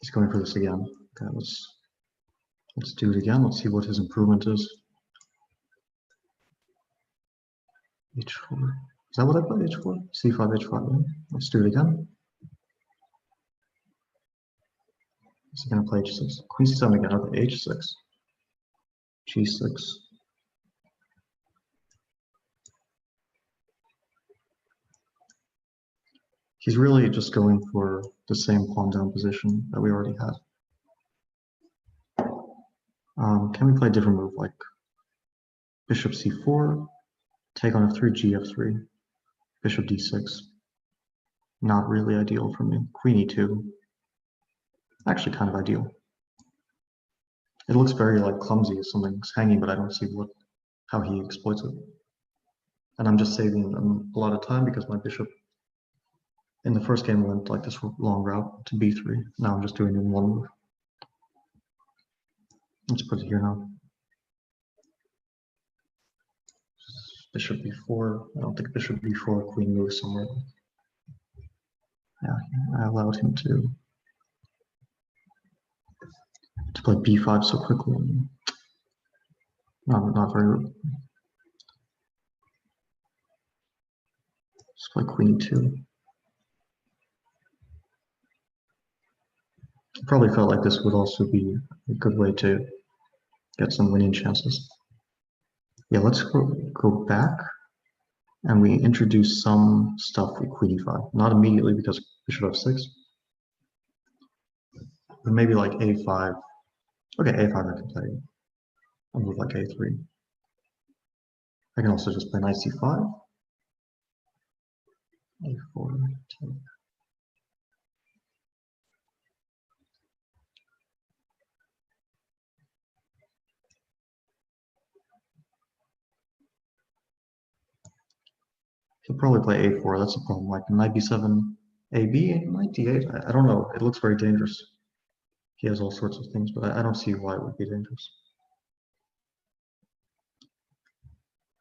He's going for this again. Okay. Let's do it again. Let's see what his improvement is. h4. Is that what I played? h4? c5, h5. Let's do it again. Is he going to play h6? Queen c7 again. Okay, h6. g6. He's really just going for the same pawn down position that we already had. Can we play a different move like bishop c4, take on f3, gf3, bishop d6? Not really ideal for me. Queen e2. Actually kind of ideal. It looks very like clumsy as something's hanging, but I don't see how he exploits it. And I'm just saving a lot of time because my bishop in the first game went like this long route to b3. Now I'm just doing it in one move. Let's put it here now. Bishop b4. I don't think bishop b4, queen moves somewhere. Yeah, I allowed him to play b5 so quickly. Not very. Let's play queen e2. Probably felt like this would also be a good way to get some winning chances. Yeah, let's go back and we introduce some stuff with queen e5. Not immediately because bishop f6, but maybe like a5. Okay, a5 I can play. I'll move like a3. I can also just play knight c5. a4, take. He'll probably play a4. That's a problem. Like knight b7, ab, knight d8. I don't know. It looks very dangerous. He has all sorts of things, but I don't see why it would be dangerous.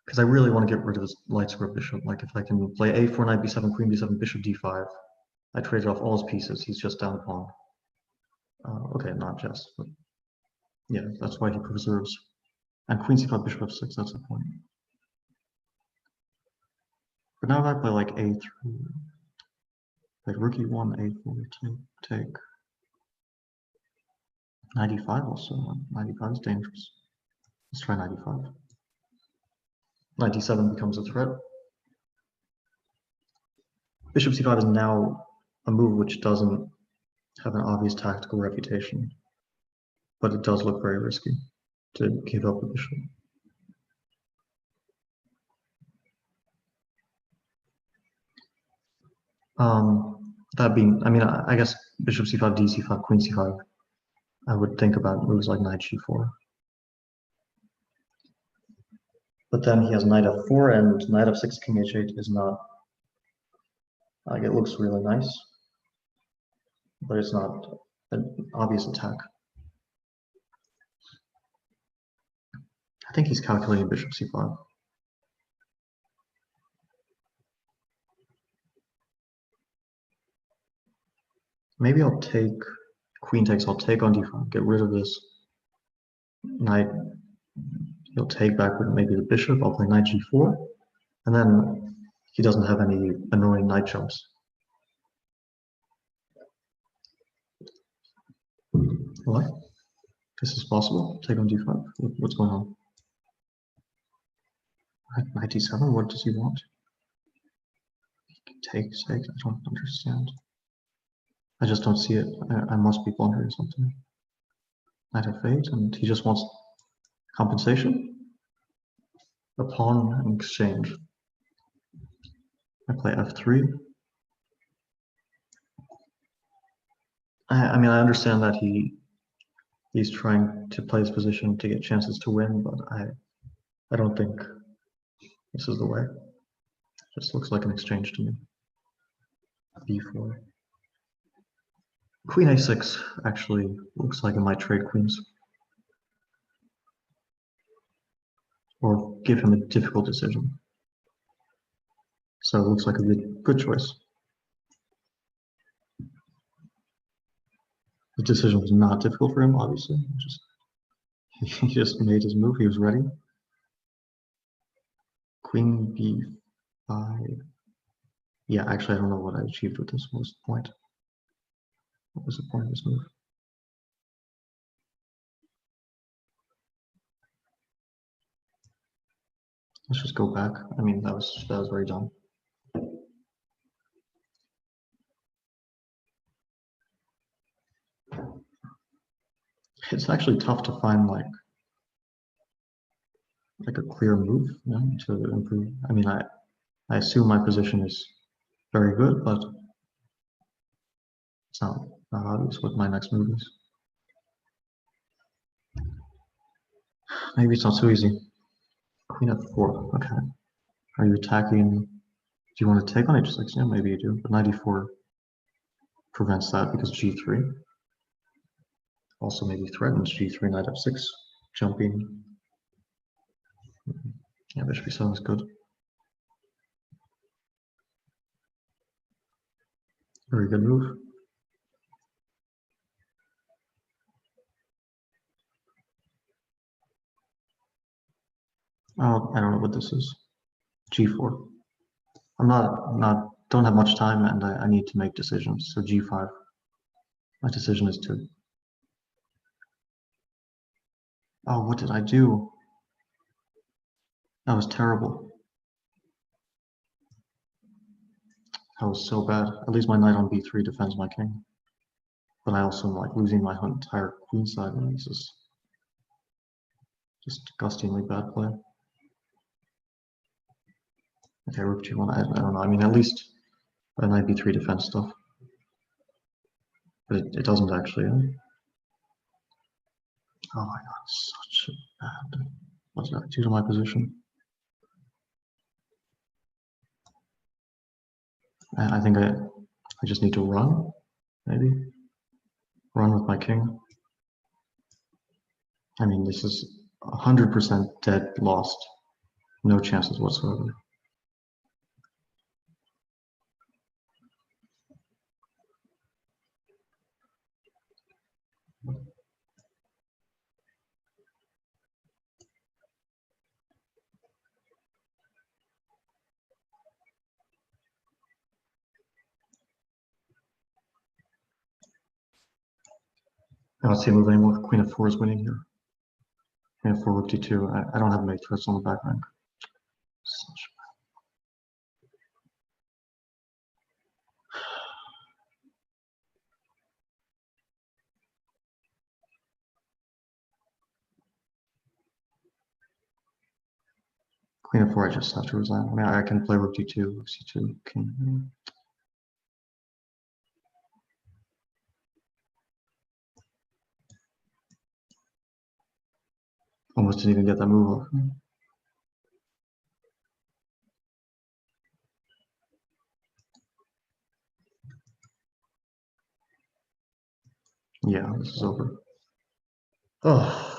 Because I really want to get rid of this light square bishop. Like if I can play a4, knight b7, queen b7, bishop d5, I traded off all his pieces. He's just down a pawn. Okay, not just, but yeah, that's why he preserves. And queen c5, bishop f6. That's the point. But now if I play like a3, like rook e1, a4, take. Knight e5 also. Knight e5 is dangerous. Let's try knight e5. Knight d7 becomes a threat. Bishop c5 is now a move which doesn't have an obvious tactical reputation, but it does look very risky to give up the bishop. That being, I mean, I guess bishop c5, d c5, queen c5, I would think about moves like knight g4. But then he has knight f4 and knight f6, king h8 is not, like it looks really nice, but it's not an obvious attack. I think he's calculating bishop c5. Maybe I'll take, queen takes, I'll take on d5, get rid of this Knight, he'll take back with maybe the bishop. I'll play knight g4, and then he doesn't have any annoying knight jumps. What? This is possible? Take on d5? What's going on? Knight d7? What does he want? Takes. I don't understand. I just don't see it. I must be blundering something. Knight f8, and he just wants compensation? A pawn in exchange. I play f3. I mean, I understand that he's trying to play his position to get chances to win, but I don't think this is the way. It just looks like an exchange to me. b4. Queen a6 actually looks like it might trade queens. Or give him a difficult decision. So it looks like a good choice. The decision was not difficult for him, obviously. He just made his move, he was ready. Queen b5. Yeah, actually I don't know what I achieved with this. What was the point? What was the point of this move? Let's just go back. I mean, that was very dumb. It's actually tough to find like a clear move, you know, to improve. I mean, I assume my position is very good, but it's not obvious what my next move is. Maybe it's not so easy. Queen f4. Okay. Are you attacking? Do you want to take on h6? Yeah, maybe you do. But knight e4 prevents that because g3. Also maybe threatens g3, knight f6, jumping. Yeah, bishop e7 is good. Very good move. Oh, I don't know what this is. g4. Don't have much time, and I need to make decisions. So g5. My decision is to. Oh, what did I do? That was terrible. That was so bad. At least my knight on b3 defends my king. But I also am like losing my entire queen side, and this is just disgustingly bad play. Okay, rook g1. I don't know. I mean, at least knight b3 defense stuff. But it doesn't actually. Oh my god, such a bad. What's that do to my position? I think I just need to run, maybe. Run with my king. I mean, this is 100% dead, lost. No chances whatsoever. I don't see a move anymore. Queen f4 is winning here. Queen f4, rook d2. I don't have mate threats on the back rank. Such Queen f4, I just have to resign. I mean, I can play rook d2, rook c2, king. Almost didn't even get that move off. Yeah, this is over. Oh.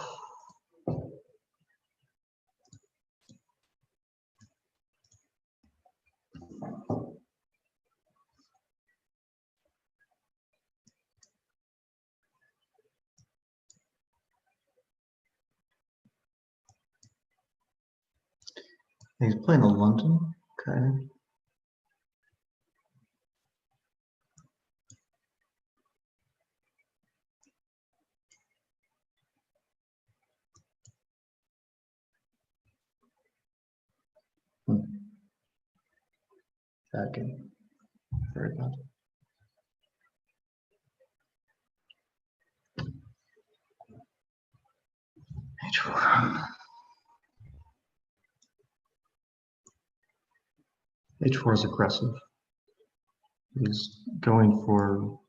He's playing a London. Okay. Bad game. Very bad. H4. H4 is aggressive. He's going for,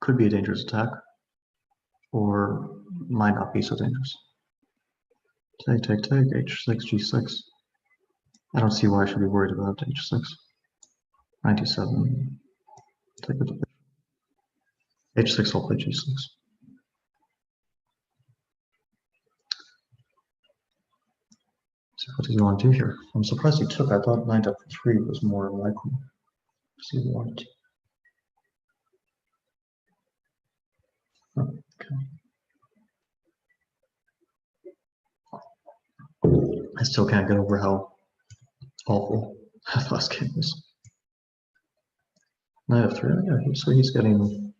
could be a dangerous attack, or might not be so dangerous. Take, H6, G6. I don't see why I should be worried about H6. 97. Take with the bishop. H6, I'll play G6. So what does he want to do here? I'm surprised he took. I thought knight f3 was more likely. See what? Okay. I still can't get over how awful that last game was. Knight f3. Yeah, so he's getting,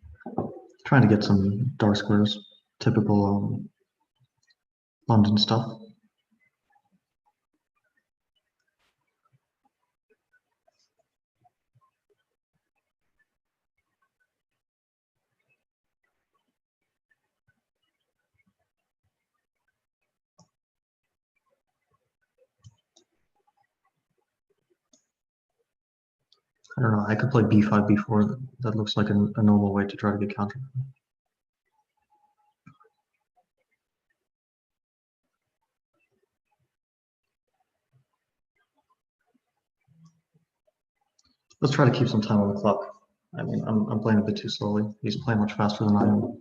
trying to get some dark squares, typical London stuff. I don't know, I could play b5, b4. That looks like a normal way to try to get countered. Let's try to keep some time on the clock. I mean, I'm playing a bit too slowly. He's playing much faster than I am.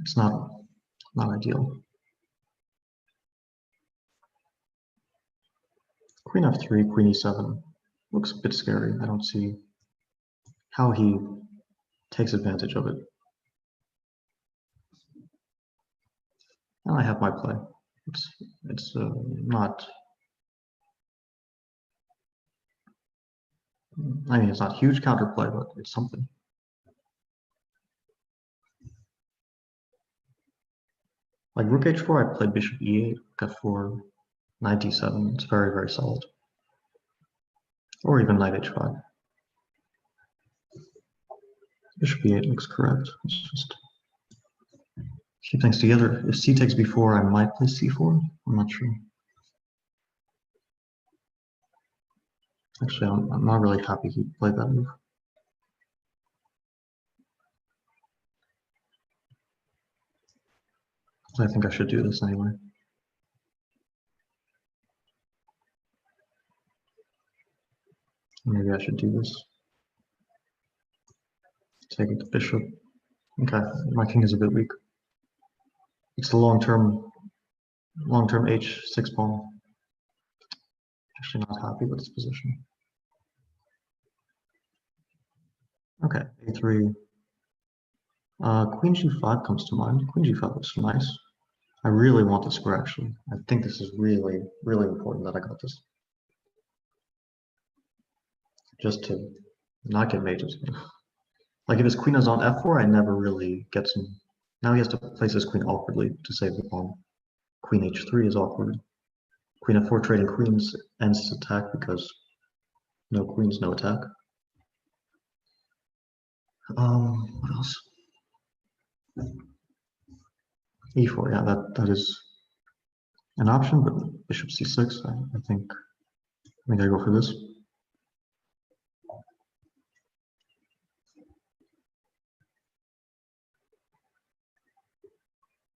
It's not ideal. Queen f3, queen e7. Looks a bit scary. I don't see how he takes advantage of it. And I have my play. It's not. I mean, it's not huge counterplay, but it's something. Like rook h4, I played bishop e8, f4, knight d7. It's very, very solid. Or even knight h5. Bishop e8 looks correct. It's just keep things together. If c takes b4, I might play c4. I'm not sure. Actually, I'm not really happy he played that move. I think I should do this anyway. Maybe I should do this. Take it to bishop. Okay, my king is a bit weak. It's the long-term h6 pawn. Actually not happy with this position. Okay, a3. Queen g5 comes to mind. Queen g5 looks nice. I really want this square actually. I think this is really, really important that I got this. Just to not get mated. Like if his queen is on f4, I never really get some. Now he has to place his queen awkwardly to save the pawn. Queen h3 is awkward. Queen f4 trading queens ends his attack because no queens, no attack. What else? e4, yeah, that is an option, but bishop c6, I think I go for this.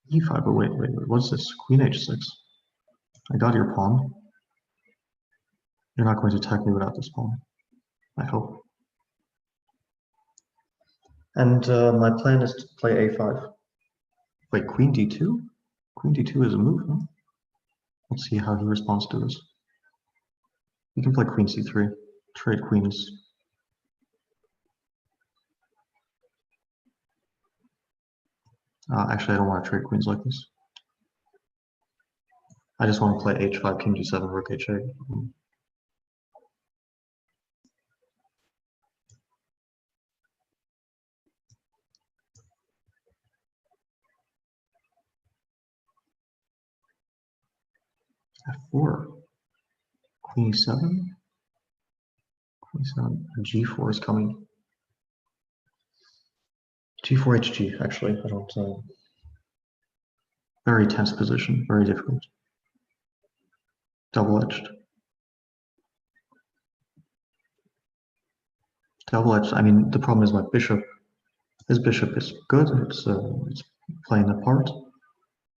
e5, but wait, what's this? Queen h6. I got your pawn. You're not going to attack me without this pawn, I hope. And my plan is to play a5. Wait, queen d2? Queen d2 is a move, huh? Let's see how he responds to this. You can play queen c3, trade queens. Actually, I don't want to trade queens like this. I just want to play h5, king g7, rook h8. f4, queen e7, queen e7, and g4 is coming. g4 hg, actually, I don't. Very tense position, very difficult. Double-edged. Double-edged. I mean, the problem is my bishop. His bishop is good. It's playing a part.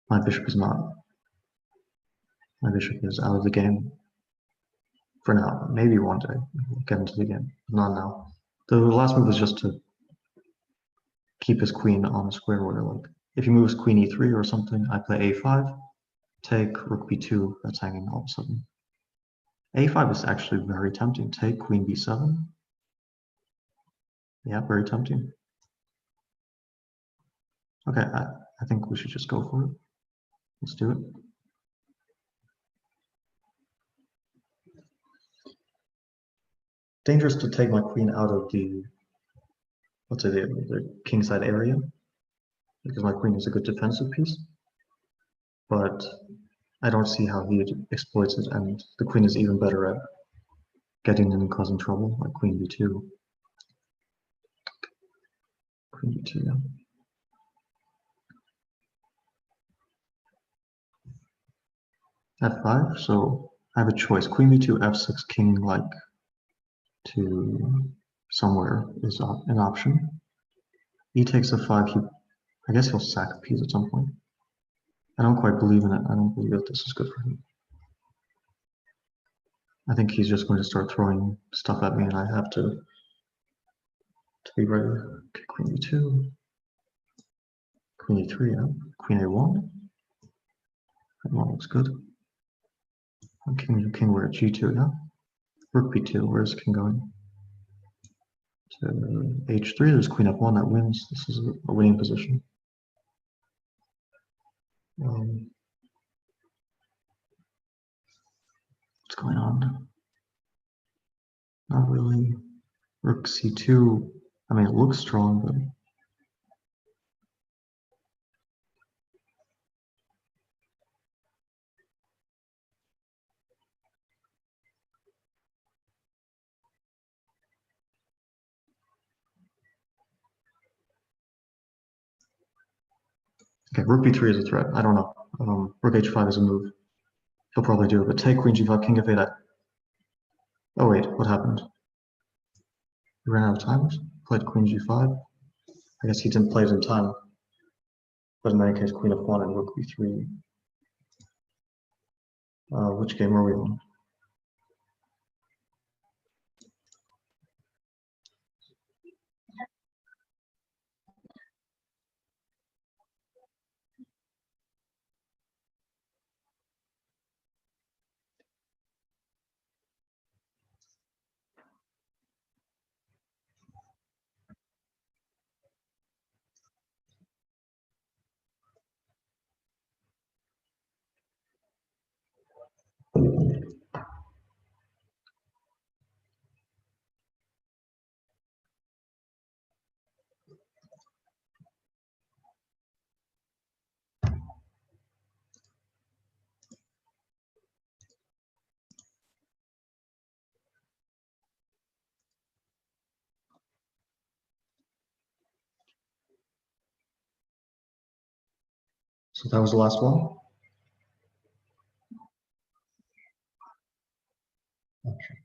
My bishop is not. My bishop is out of the game for now. Maybe one day we'll get into the game. Not now. The last move is just to keep his queen on a square where, like, if he moves queen e3 or something, I play a5, take rook b2. That's hanging all of a sudden. a5 is actually very tempting. Take queen b7. Yeah, very tempting. Okay, I think we should just go for it. Let's do it. Dangerous to take my queen out of the, let's say, the kingside area, because my queen is a good defensive piece. But I don't see how he exploits it, and the queen is even better at getting in and causing trouble, like queen b2. Queen b2, yeah. f5, so I have a choice. Queen b2, f6, king like to somewhere is an option. E takes f5, I guess he'll sack a piece at some point. I don't quite believe in it. I don't believe that this is good for him. I think he's just going to start throwing stuff at me and I have to be ready. Okay, queen e2, queen e3, yeah. Queen a1. A1 looks good. King we're at g2, yeah. Rook b2, where's king going? To h3, there's queen f1 that wins. This is a winning position. What's going on? Not really. Rook c2, I mean, it looks strong, but okay, rook b3 is a threat. I don't know. Rook h5 is a move. He'll probably do it, but take queen g5, king f8. Oh wait, what happened? He ran out of time. Played queen g5. I guess he didn't play it in time. But in any case, queen f1 and rook b3. Which game are we on? So that was the last one? Okay.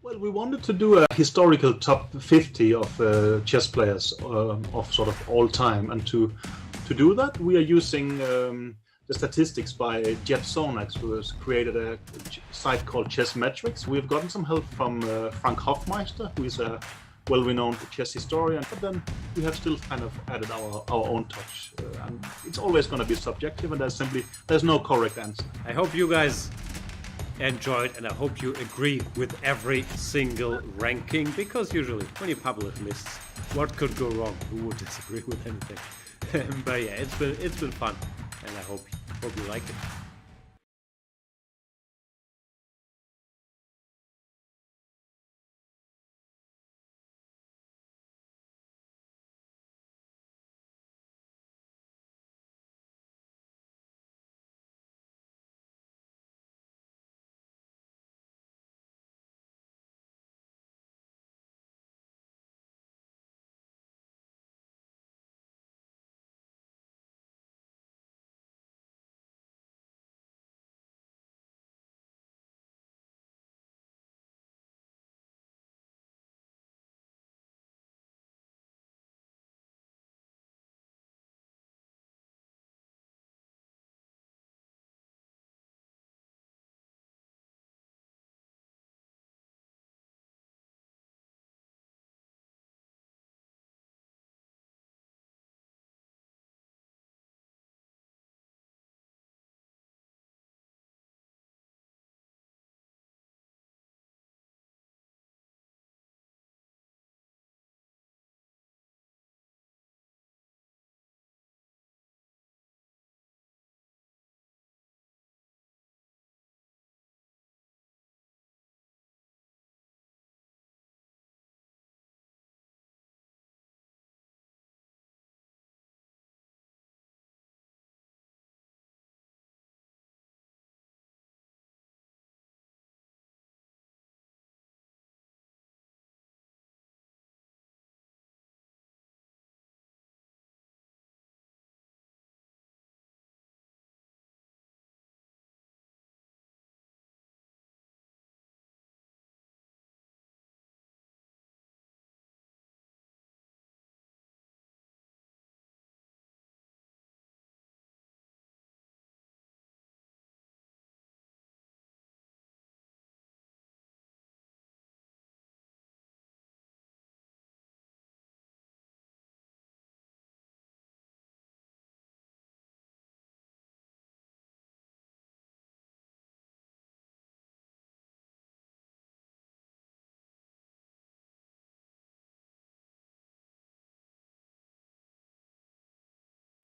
Well, we wanted to do a historical top 50 of chess players of sort of all time, and to do that, we are using the statistics by Jeff Sonax, who has created a site called Chess Metrics. We've gotten some help from Frank Hofmeister, who is a well-renowned chess historian, but then we have still kind of added our own touch. And it's always going to be subjective, and there's no correct answer.
I hope you guys enjoyed, and I hope you agree with every single ranking, because usually when you publish lists, what could go wrong? Who would disagree with anything? But yeah, it's been fun, and I hope Hope you like it.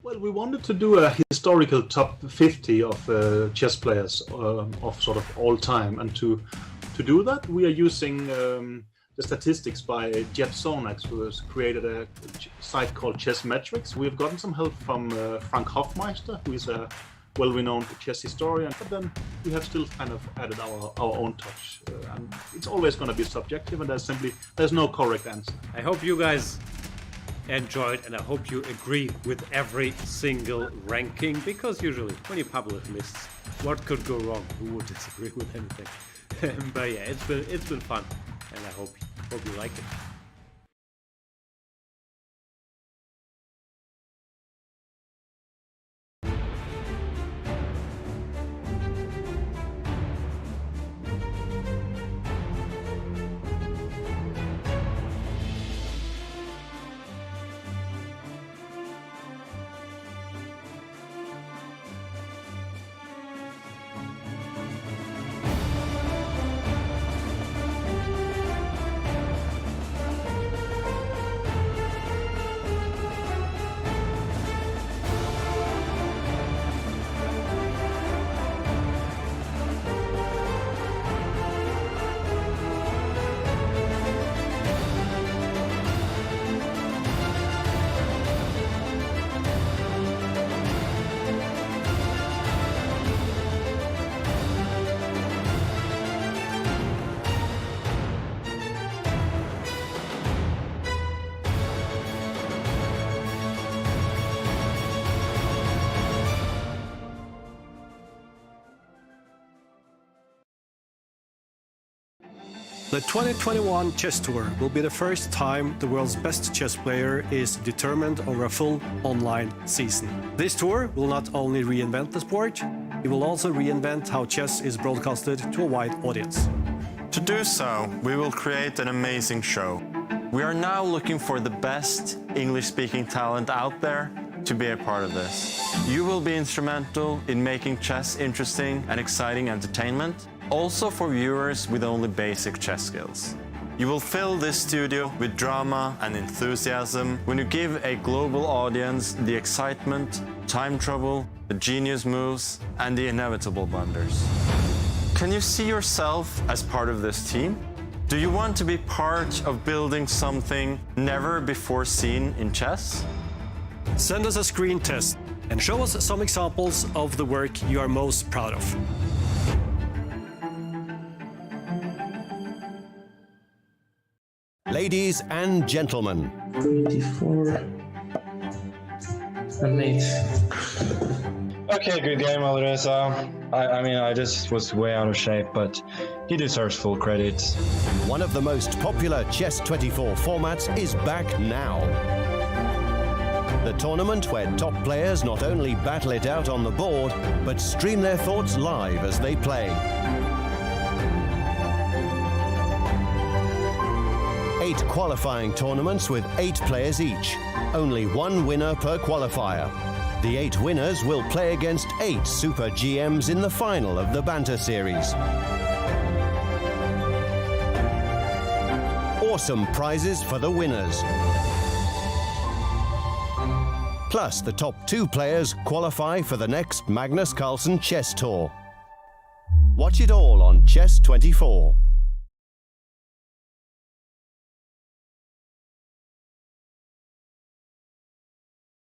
Well, we wanted to do a historical top 50 of chess players of sort of all time, and to do that, we are using the statistics by Jeff Sonax, who has created a site called Chess Metrics. We've gotten some help from Frank Hofmeister, who is a well-renowned chess historian, but then we have still kind of added our own touch. And it's always going to be subjective, and there's no correct answer.
I hope you guys enjoyed, and I hope you agree with every single ranking, because usually when you publish lists, what could go wrong? Who would disagree with anything? But yeah, it's been fun, and I hope you like it.
The 2021 Chess Tour will be the first time the world's best chess player is determined over a full online season. This tour will not only reinvent the sport, it will also reinvent how chess is broadcasted to a wide audience.
To do so, we will create an amazing show. We are now looking for the best English-speaking talent out there to be a part of this. You will be instrumental in making chess interesting and exciting entertainment, also for viewers with only basic chess skills. You will fill this studio with drama and enthusiasm when you give a global audience the excitement, time trouble, the genius moves, and the inevitable blunders. Can you see yourself as part of this team? Do you want to be part of building something never before seen in chess?
Send us a screen test and show us some examples of the work you are most proud of.
Ladies and gentlemen,
D4 and 8. Okay, good game, Alireza. I mean, I just was way out of shape, but he deserves full credit.
one of the most popular Chess24 formats is back now. The tournament where top players not only battle it out on the board, but stream their thoughts live as they play. 8 qualifying tournaments with 8 players each. Only 1 winner per qualifier. The 8 winners will play against 8 Super GMs in the final of the Banter series. Awesome prizes for the winners. Plus, the top 2 players qualify for the next Magnus Carlsen Chess Tour. Watch it all on Chess24.